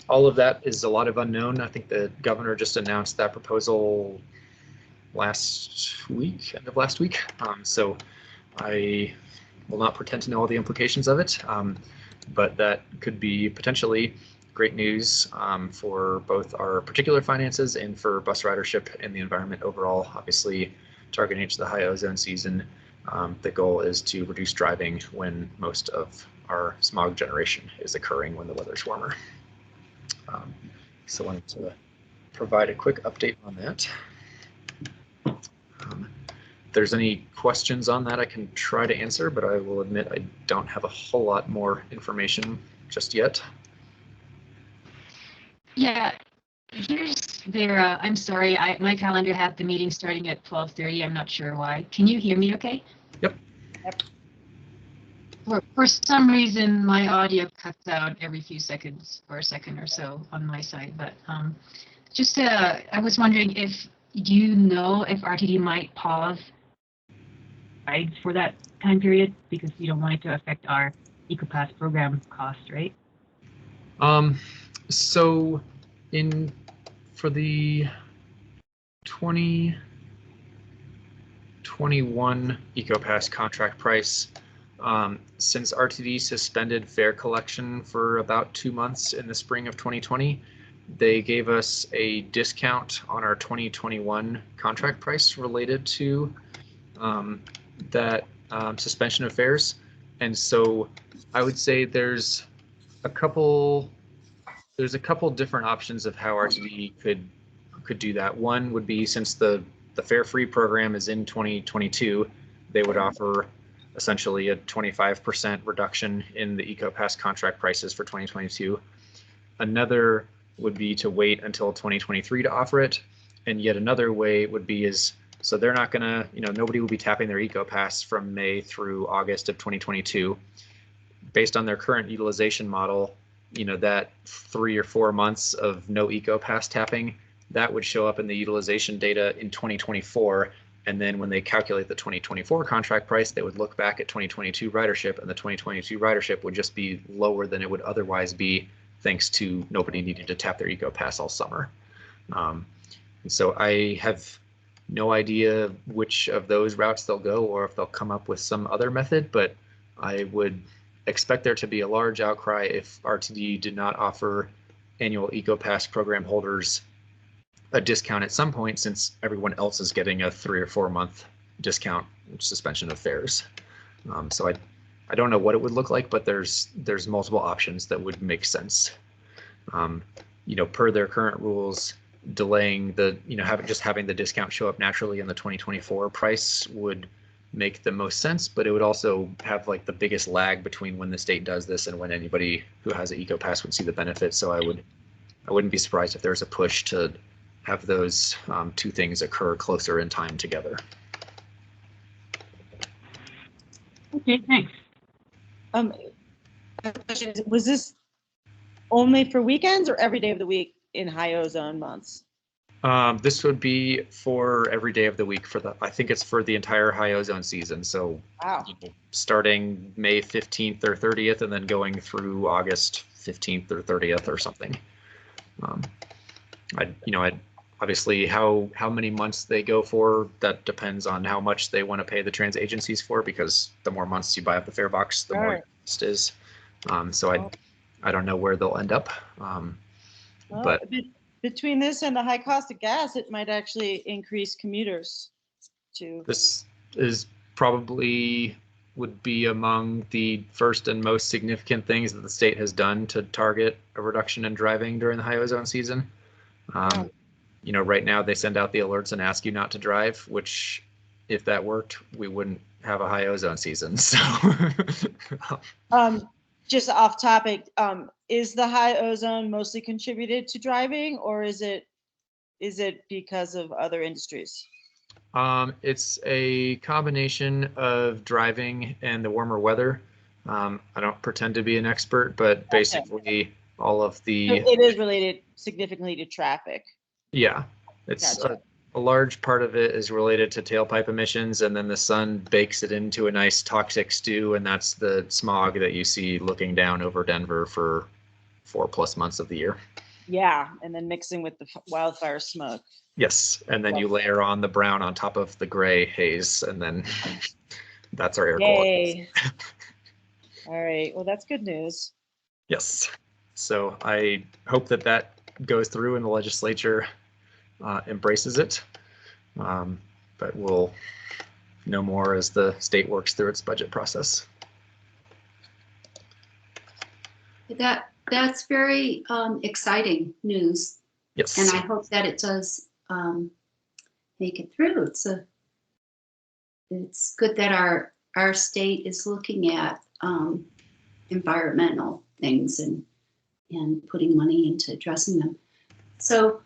all of that is a lot of unknown. I think the governor just announced that proposal end of last week. So I will not pretend to know all the implications of it, but that could be potentially great news for both our particular finances and for bus ridership and the environment overall. Obviously, targeting to the high ozone season, the goal is to reduce driving when most of our smog generation is occurring when the weather's warmer. So I wanted to provide a quick update on that. If there's any questions on that, I can try to answer, but I will admit I don't have a whole lot more information just yet. Yeah, I'm sorry, my calendar had the meeting starting at 12:30. I'm not sure why. Can you hear me okay? Yep. For some reason, my audio cuts out every few seconds or a second or so on my side, but I was wondering do you know if RTD might pause rides for that time period, because you don't want it to affect our EcoPass program costs, right? So for the 2021 EcoPass contract price, since RTD suspended fare collection for about 2 months in the spring of 2020, they gave us a discount on our 2021 contract price related to that suspension of fares. And so I would say there's a couple different options of how RTD could do that. One would be, since the fare free program is in 2022, they would offer essentially a 25% reduction in the EcoPass contract prices for 2022. Another would be to wait until 2023 to offer it. And yet another way would be so they're not gonna, nobody will be tapping their EcoPass from May through August of 2022. Based on their current utilization model, that 3 or 4 months of no EcoPass tapping, that would show up in the utilization data in 2024. And then when they calculate the 2024 contract price, they would look back at 2022 ridership, and the 2022 ridership would just be lower than it would otherwise be, thanks to nobody needing to tap their EcoPass all summer. And so I have no idea which of those routes they'll go or if they'll come up with some other method, but I would expect there to be a large outcry if RTD did not offer annual EcoPass program holders a discount at some point, since everyone else is getting a 3 or 4 month discount suspension of fares. So I don't know what it would look like, but there's multiple options that would make sense. You know, per their current rules, delaying the, you know, having the discount show up naturally in the 2024 price would make the most sense, but it would also have like the biggest lag between when the state does this and when anybody who has an EcoPass would see the benefit. So I wouldn't be surprised if there's a push to have those two things occur closer in time together. Okay, thanks. Was this only for weekends or every day of the week in high ozone months? This would be for every day of the week I think it's for the entire high ozone season. So Wow. you know, starting May 15th or 30th and then going through August 15th or 30th or something. Obviously how many months they go for, that depends on how much they want to pay the transit agencies for, because the more months you buy up the fare box, the more it is. So I don't know where they'll end up. But Between this and the high cost of gas, it might actually increase commuters to. this is probably would be among the first and most significant things that the state has done to target a reduction in driving during the high ozone season. You know, right now they send out the alerts and ask you not to drive, which if that worked, we wouldn't have a high ozone season. So Just off topic, is the high ozone mostly contributed to driving, or is it because of other industries? It's a combination of driving and the warmer weather. I don't pretend to be an expert, but basically all of the. So it is related significantly to traffic. Yeah, it's Gotcha. a large part of it is related to tailpipe emissions, and then the sun bakes it into a nice toxic stew, and that's the smog that you see looking down over Denver for 4+ months of the year. Yeah, and then mixing with the wildfire smoke. Yes, and then you layer on the brown on top of the gray haze, and then that's our air quality. All right, well, that's good news. Yes, so I hope that goes through and the legislature embraces it, but we'll know more as the state works through its budget process. That's very exciting news. Yes. And I hope that it does make it through. It's good that our state is looking at environmental things and putting money into addressing them. So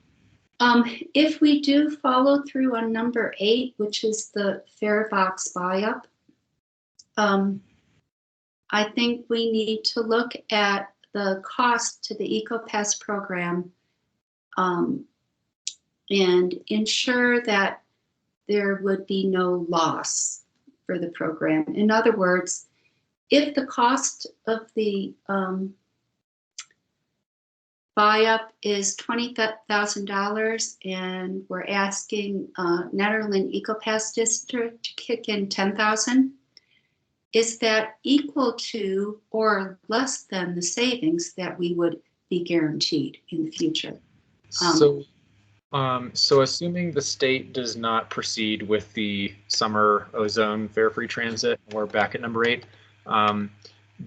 if we do follow through on number 8, which is the fare box buy-up, I think we need to look at the cost to the EcoPass program and ensure that there would be no loss for the program. In other words, if the cost of the buy-up is $20,000 and we're asking Nederland EcoPass District to kick in $10,000, is that equal to or less than the savings that we would be guaranteed in the future? So assuming the state does not proceed with the summer ozone fare-free transit, we're back at number 8.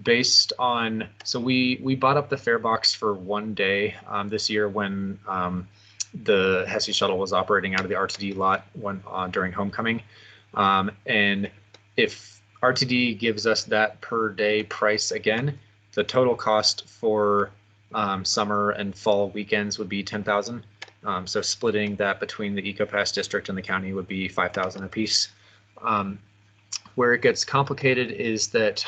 Based on, so we bought up the fare box for 1 day this year when the Hessie Shuttle was operating out of the RTD lot during homecoming. And if RTD gives us that per day price again, the total cost for summer and fall weekends would be $10,000. So splitting that between the EcoPass district and the county would be $5,000 a piece. Where it gets complicated is that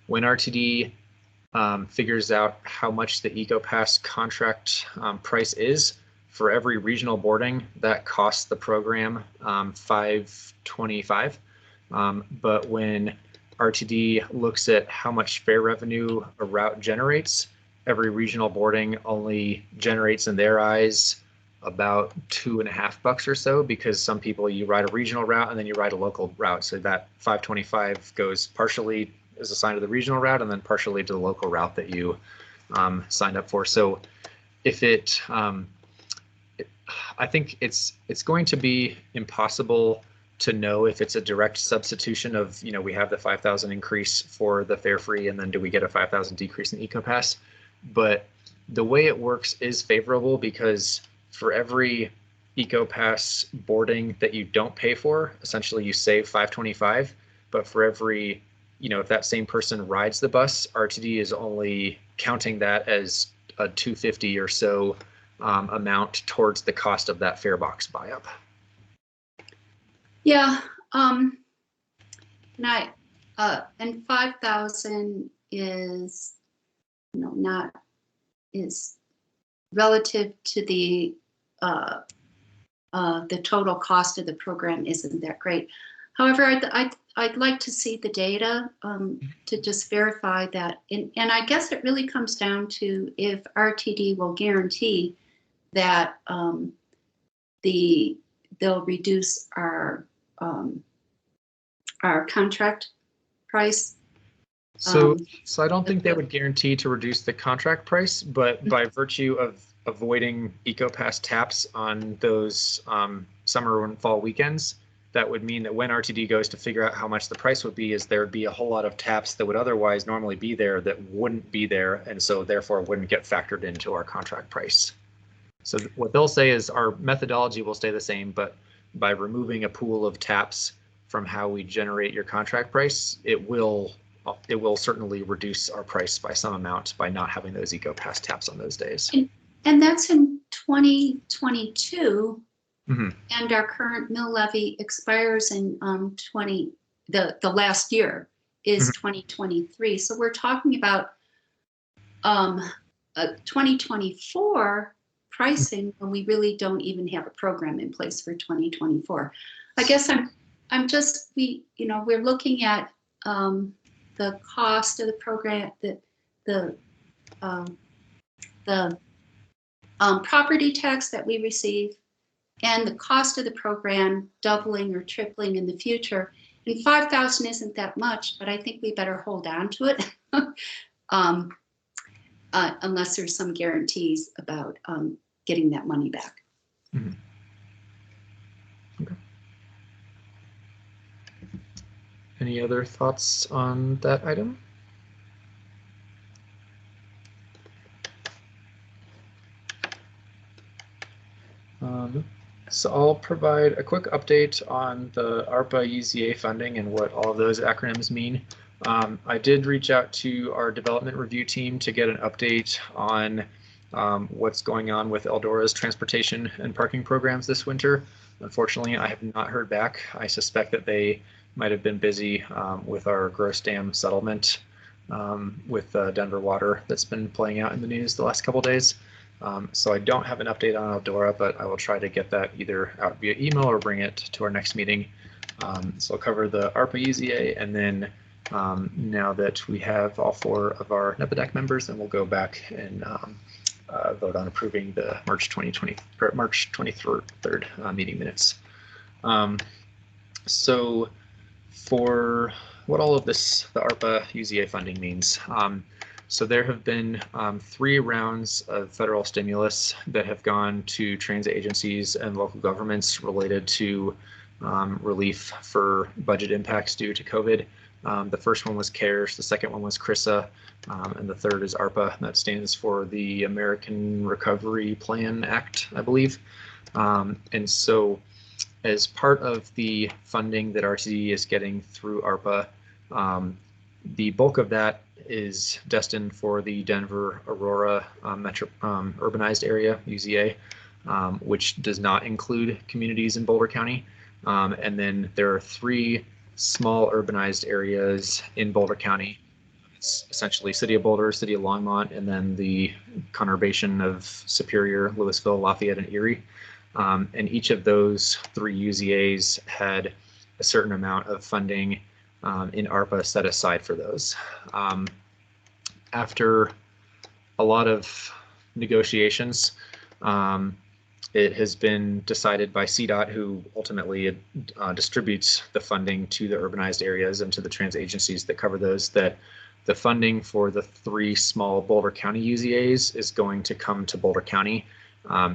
when RTD figures out how much the EcoPass contract price is for every regional boarding, that costs the program $525. But when RTD looks at how much fare revenue a route generates, every regional boarding only generates in their eyes about $2.50 or so, because some people, you ride a regional route and then you ride a local route. So that 525 goes partially as a sign of the regional route and then partially to the local route that you signed up for. So if I think it's going to be impossible to know if it's a direct substitution of, you know, we have the 5,000 increase for the fare free and then do we get a 5,000 decrease in EcoPass? But the way it works is favorable, because for every EcoPass boarding that you don't pay for, essentially you save 525. But for every, you know, if that same person rides the bus, RTD is only counting that as a 250 or so amount towards the cost of that fare box buy up. Yeah, and and 5,000 is, you know, not, is relative to the total cost of the program isn't that great. However, I'd like to see the data to just verify that. And I guess it really comes down to if RTD will guarantee that they'll reduce our contract price. So I don't think they would guarantee to reduce the contract price, but by virtue of avoiding EcoPass taps on those summer and fall weekends, that would mean that when RTD goes to figure out how much the price would be, is there would be a whole lot of taps that would otherwise normally be there that wouldn't be there, and so therefore wouldn't get factored into our contract price. So what they'll say is our methodology will stay the same, but by removing a pool of taps from how we generate your contract price, it will certainly reduce our price by some amount by not having those EcoPass taps on those days. And that's in 2022. Mm-hmm. And our current mill levy expires in the last year is 2023. So we're talking about 2024 pricing when we really don't even have a program in place for 2024. I guess I'm just, we're looking at the cost of the program, the property tax that we receive, and the cost of the program doubling or tripling in the future. And 5,000 isn't that much, but I think we better hold on to it unless there's some guarantees about getting that money back. Mm-hmm. Okay. Any other thoughts on that item? So I'll provide a quick update on the ARPA UZA funding and what all of those acronyms mean. I did reach out to our development review team to get an update on what's going on with Eldora's transportation and parking programs this winter. Unfortunately, I have not heard back. I suspect that they might have been busy with our Gross Dam settlement with Denver Water that's been playing out in the news the last couple of days. So I don't have an update on Eldora, but I will try to get that either out via email or bring it to our next meeting. So I'll cover the ARPA UZA, and then now that we have all 4 of our NEPPIDAC members, then we'll go back and vote on approving the March 23rd meeting minutes. So for what all of this, the ARPA UZA funding means. So there have been 3 rounds of federal stimulus that have gone to transit agencies and local governments related to relief for budget impacts due to COVID. The first one was CARES, the second one was CRISA, and the third is ARPA. That stands for the American Recovery Plan Act, I believe. And so as part of the funding that RTD is getting through ARPA, the bulk of that is destined for the Denver Aurora urbanized area, UZA, which does not include communities in Boulder County. And then there are 3 small urbanized areas in Boulder County. It's essentially City of Boulder, City of Longmont, and then the conurbation of Superior, Louisville, Lafayette, and Erie. And each of those 3 UZAs had a certain amount of funding in ARPA set aside for those. After a lot of negotiations, it has been decided by CDOT, who ultimately distributes the funding to the urbanized areas and to the transit agencies that cover those, that the funding for the 3 small Boulder County UZAs is going to come to Boulder County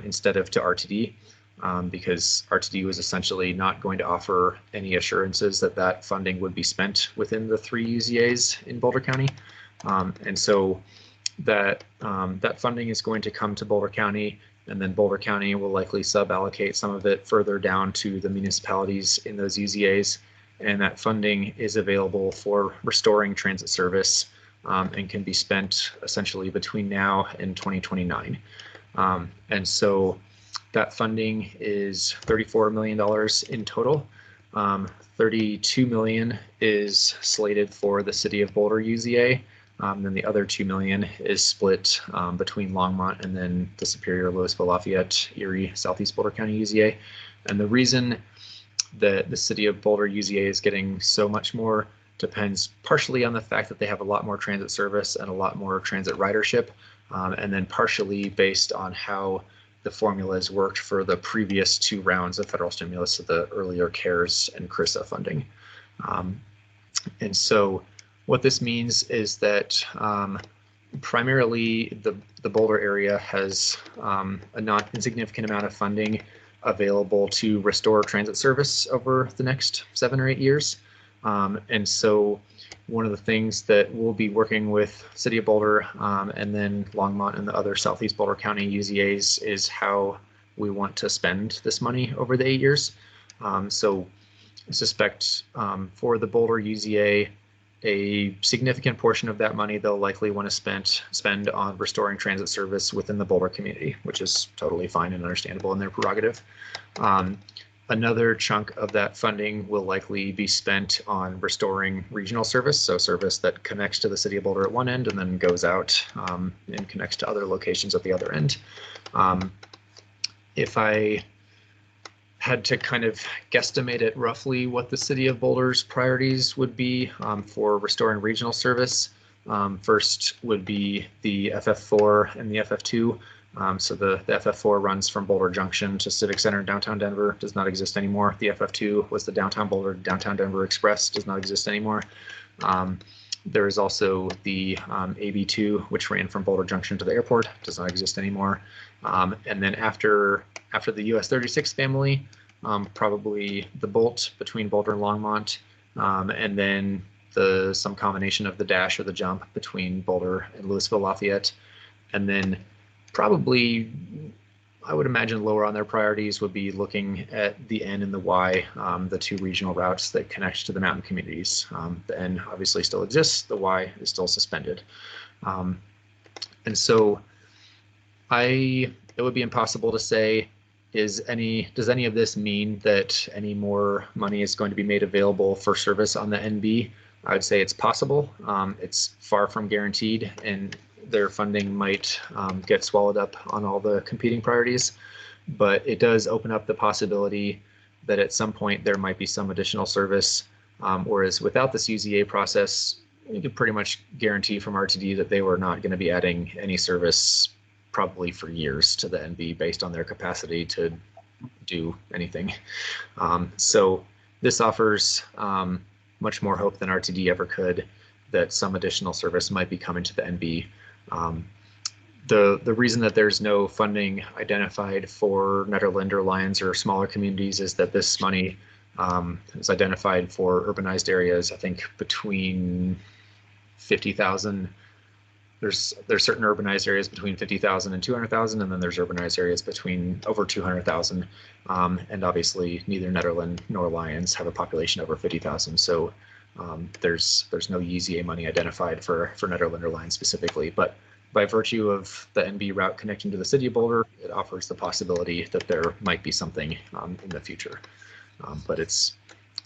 instead of to RTD, because RTD was essentially not going to offer any assurances that that funding would be spent within the 3 UZAs in Boulder County. And so that funding is going to come to Boulder County, and then Boulder County will likely sub-allocate some of it further down to the municipalities in those UZAs. And that funding is available for restoring transit service and can be spent essentially between now and 2029. And so that funding is $34 million in total. $32 million is slated for the City of Boulder UZA. Then the other $2 million is split between Longmont and then the Superior, Louisville-Lafayette-Erie, Southeast Boulder County UZA. And the reason that the City of Boulder UZA is getting so much more depends partially on the fact that they have a lot more transit service and a lot more transit ridership, and then partially based on how the formulas worked for the previous 2 rounds of federal stimulus, so the earlier CARES and CRISA funding. And so what this means is that primarily the Boulder area has a not insignificant amount of funding available to restore transit service over the next 7 or 8 years. And so one of the things that we'll be working with City of Boulder and then Longmont and the other Southeast Boulder County UZAs is how we want to spend this money over the 8 years. So I suspect for the Boulder UZA, a significant portion of that money they'll likely want to spend on restoring transit service within the Boulder community, which is totally fine and understandable in their prerogative. Another chunk of that funding will likely be spent on restoring regional service, so service that connects to the City of Boulder at one end and then goes out and connects to other locations at the other end. If I had to kind of guesstimate at roughly what the City of Boulder's priorities would be for restoring regional service, first would be the FF4 and the FF2. So the FF4 runs from Boulder Junction to Civic Center in downtown Denver, does not exist anymore. The FF2 was the downtown Boulder, downtown Denver Express, does not exist anymore. There is also the AB2, which ran from Boulder Junction to the airport, does not exist anymore. And then after the US 36 family, probably the Bolt between Boulder and Longmont, and then some combination of the dash or the jump between Boulder and Louisville-Lafayette. And then probably, I would imagine lower on their priorities would be looking at the N and the Y, the 2 regional routes that connect to the mountain communities. The N obviously still exists, the Y is still suspended. And so it would be impossible to say, does any of this mean that any more money is going to be made available for service on the NB? I would say it's possible. It's far from guaranteed, and their funding might get swallowed up on all the competing priorities, but it does open up the possibility that at some point there might be some additional service, whereas without this UZA process, you could pretty much guarantee from RTD that they were not going to be adding any service probably for years to the NB based on their capacity to do anything. So this offers much more hope than RTD ever could that some additional service might be coming to the NB. The reason that there's no funding identified for Nederland or Lions or smaller communities is that this money is identified for urbanized areas. I think between 50,000, there's certain urbanized areas between 50,000 and 200,000, and then there's urbanized areas between over 200,000. And obviously neither Nederland nor Lions have a population over 50,000. So there's no UZA money identified for Nederland or Lions specifically, but by virtue of the NB route connecting to the City of Boulder, it offers the possibility that there might be something in the future. But it's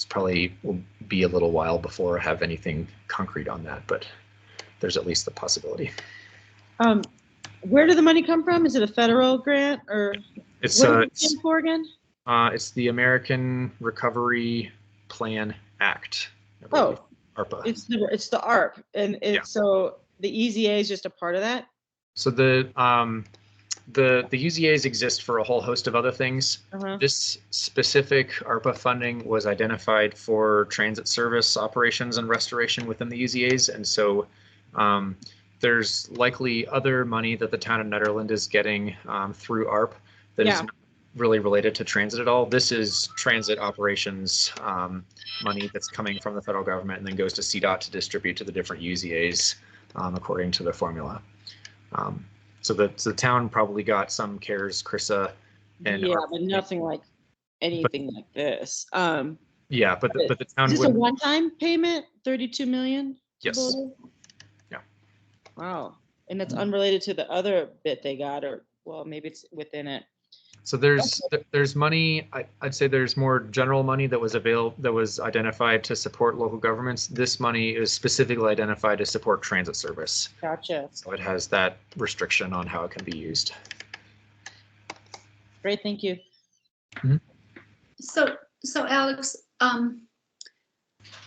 probably will be a little while before I have anything concrete on that, but there's at least the possibility. Where did the money come from? Is it a federal grant or It's what is it for again? It's the American Recovery Plan Act. Oh, ARPA. it's the ARP, and it's so the EZA is just a part of that. So the the UZAs exist for a whole host of other things. Uh-huh. This specific ARPA funding was identified for transit service operations and restoration within the UZAs, and so there's likely other money that the town of Nederland is getting through ARP that is not really related to transit at all. This is transit operations money that's coming from the federal government and then goes to CDOT to distribute to the different UZAs according to the formula. So the town probably got some CARES, CRISA, and Yeah, ARP, but nothing like anything like this. yeah, but the town Is this a would. one-time payment? 32 million? to Yes. Boulder? Yeah. Wow. And that's unrelated to the other bit they got, or well, maybe it's within it. So there's money. I'd say there's more general money that was identified to support local governments. This money is specifically identified to support transit service. Gotcha. So it has that restriction on how it can be used. Great, thank you. So Alex,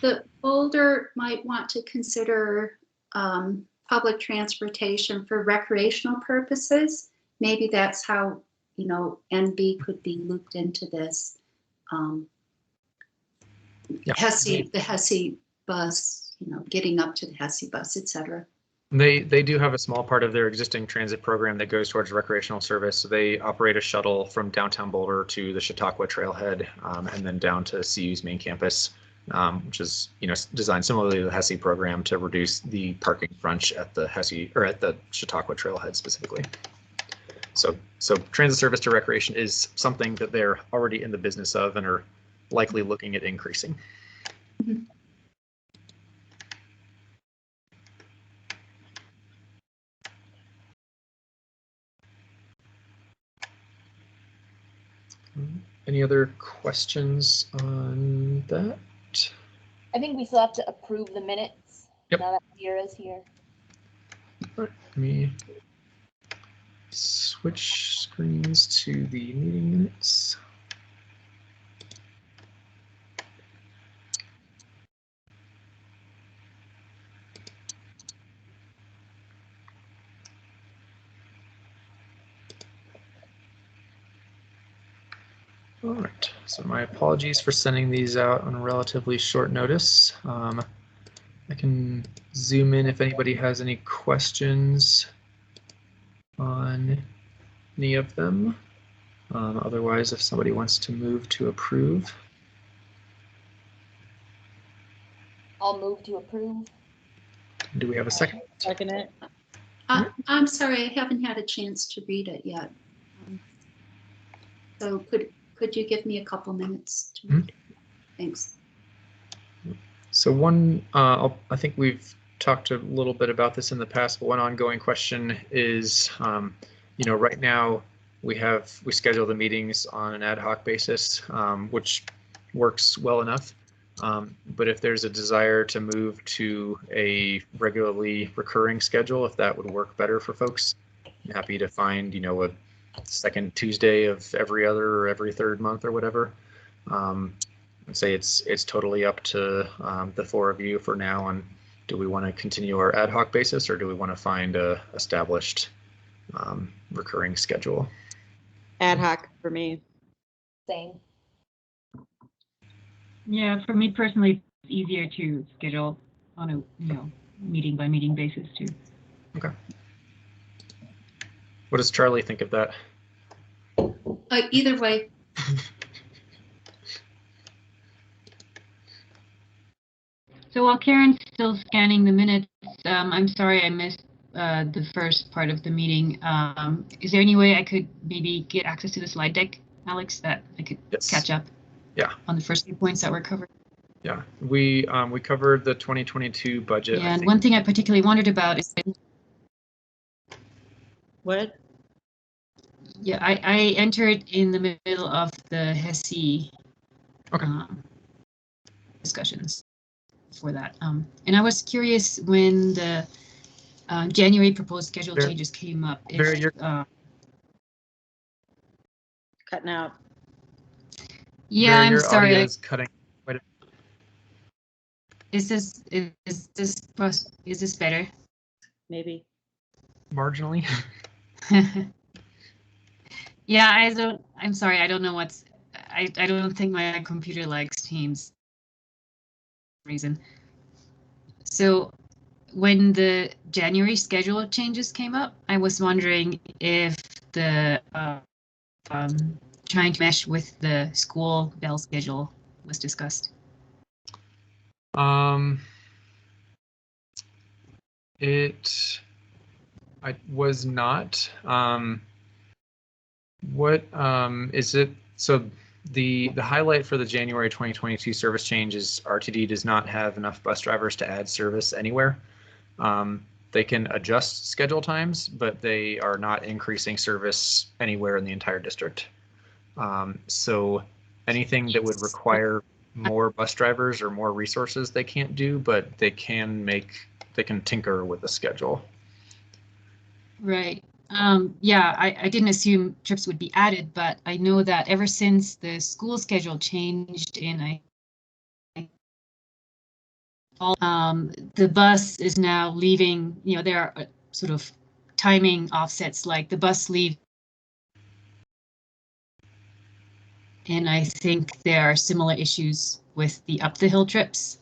the Boulder might want to consider public transportation for recreational purposes. Maybe that's how, you know, NB could be looped into this. Yeah. The Hessie bus, you know, getting up to the Hessie bus, etc. They do have a small part of their existing transit program that goes towards recreational service. So they operate a shuttle from downtown Boulder to the Chautauqua Trailhead and then down to CU's main campus, which is, you know, designed similarly to the Hessie program to reduce the parking crunch at the Hessie or at the Chautauqua Trailhead specifically. So transit service to recreation is something that they're already in the business of and are likely looking at increasing. Mm-hmm. Any other questions on that? I think we still have to approve the minutes. Yep. Now that Vera's here. All right, let me switch screens to the meeting minutes. All right, so my apologies for sending these out on relatively short notice. I can zoom in if anybody has any questions on any of them. Otherwise, if somebody wants to move to approve. I'll move to approve. Do we have a second? Second it. I'm sorry, I haven't had a chance to read it yet. So could you give me a couple minutes to read it? Thanks. So one, I think we've talked a little bit about this in the past, but one ongoing question is, you know, right now we schedule the meetings on an ad hoc basis, which works well enough. But if there's a desire to move to a regularly recurring schedule, if that would work better for folks, I'm happy to find, you know, a second Tuesday of every other or every third month or whatever. I'd say it's totally up to the four of you for now. And do we want to continue our ad hoc basis, or do we want to find a established recurring schedule? Ad hoc for me. Same. Yeah, for me personally, it's easier to schedule on a meeting by meeting basis too. Okay. What does Charlie think of that? Either way. So while Karen's still scanning the minutes, I'm sorry I missed the first part of the meeting. Is there any way I could maybe get access to the slide deck, Alex, that I could catch up? Yeah. On the first few points that were covered. Yeah, we covered the 2022 budget. Yeah, and one thing I particularly wondered about is What? yeah, I entered in the middle of the Hessie discussions for that. And I was curious when the January proposed schedule changes came up. Cutting out. Yeah, I'm sorry. Is cutting. Is this better? Maybe. Marginally. Yeah, I'm sorry, I don't know I don't think my computer likes Teams reason. So when the January schedule changes came up, I was wondering if the trying to mesh with the school bell schedule was discussed. I was not. What is it? So the highlight for the January 2022 service change is RTD does not have enough bus drivers to add service anywhere. They can adjust schedule times, but they are not increasing service anywhere in the entire district. So anything that would require more bus drivers or more resources, they can't do, but they can tinker with the schedule. Right. Yeah, I didn't assume trips would be added, but I know that ever since the school schedule changed in the bus is now leaving, there are sort of timing offsets, like the bus leave. And I think there are similar issues with the up the hill trips.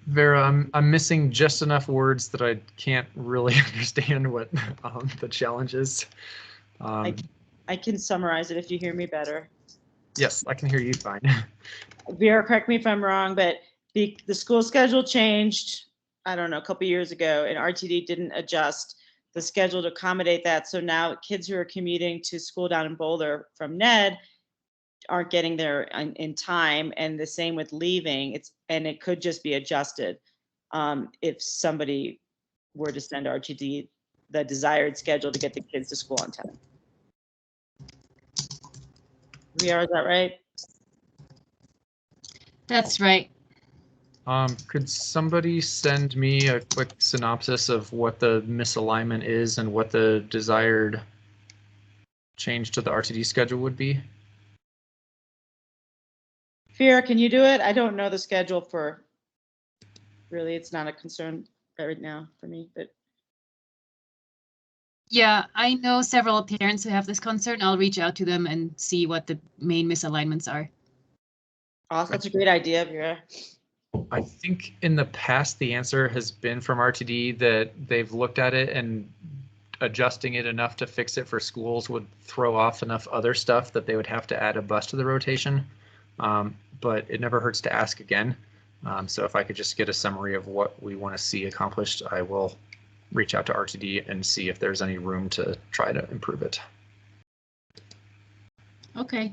Vera, I'm missing just enough words that I can't really understand what the challenge is. I can summarize it if you hear me better. Yes, I can hear you fine. Vera, correct me if I'm wrong, but the school schedule changed, I don't know, a couple years ago, and RTD didn't adjust the schedule to accommodate that. So now kids who are commuting to school down in Boulder from NED aren't getting there in time, and the same with leaving. It could just be adjusted if somebody were to send RTD the desired schedule to get the kids to school on time. Vera, is that right? That's right. Could somebody send me a quick synopsis of what the misalignment is and what the desired change to the RTD schedule would be? Vera, can you do it? I don't know the schedule for, really, it's not a concern right now for me, but. Yeah, I know several parents who have this concern. I'll reach out to them and see what the main misalignments are. Awesome. That's a great idea, Vera. I think in the past, the answer has been from RTD that they've looked at it and adjusting it enough to fix it for schools would throw off enough other stuff that they would have to add a bus to the rotation. But it never hurts to ask again. So if I could just get a summary of what we want to see accomplished, I will reach out to RTD and see if there's any room to try to improve it. Okay.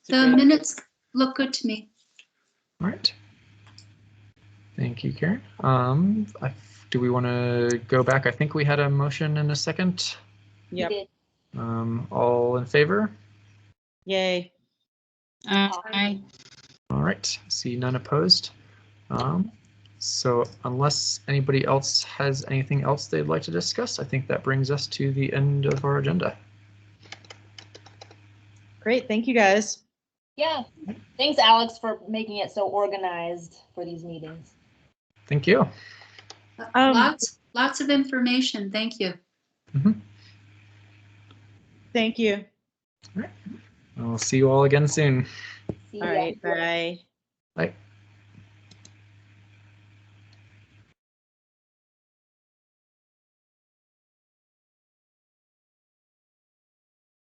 The minutes look good to me. All right. Thank you, Karen. Do we want to go back? I think we had a motion in a second. Yep. All in favor? Yay. Aye. All right. See none opposed. So unless anybody else has anything else they'd like to discuss, I think that brings us to the end of our agenda. Great. Thank you, guys. Yeah. Thanks, Alex, for making it so organized for these meetings. Thank you. Lots of information. Thank you. Thank you. All right. I'll see you all again soon. See All ya. right. Bye. Bye.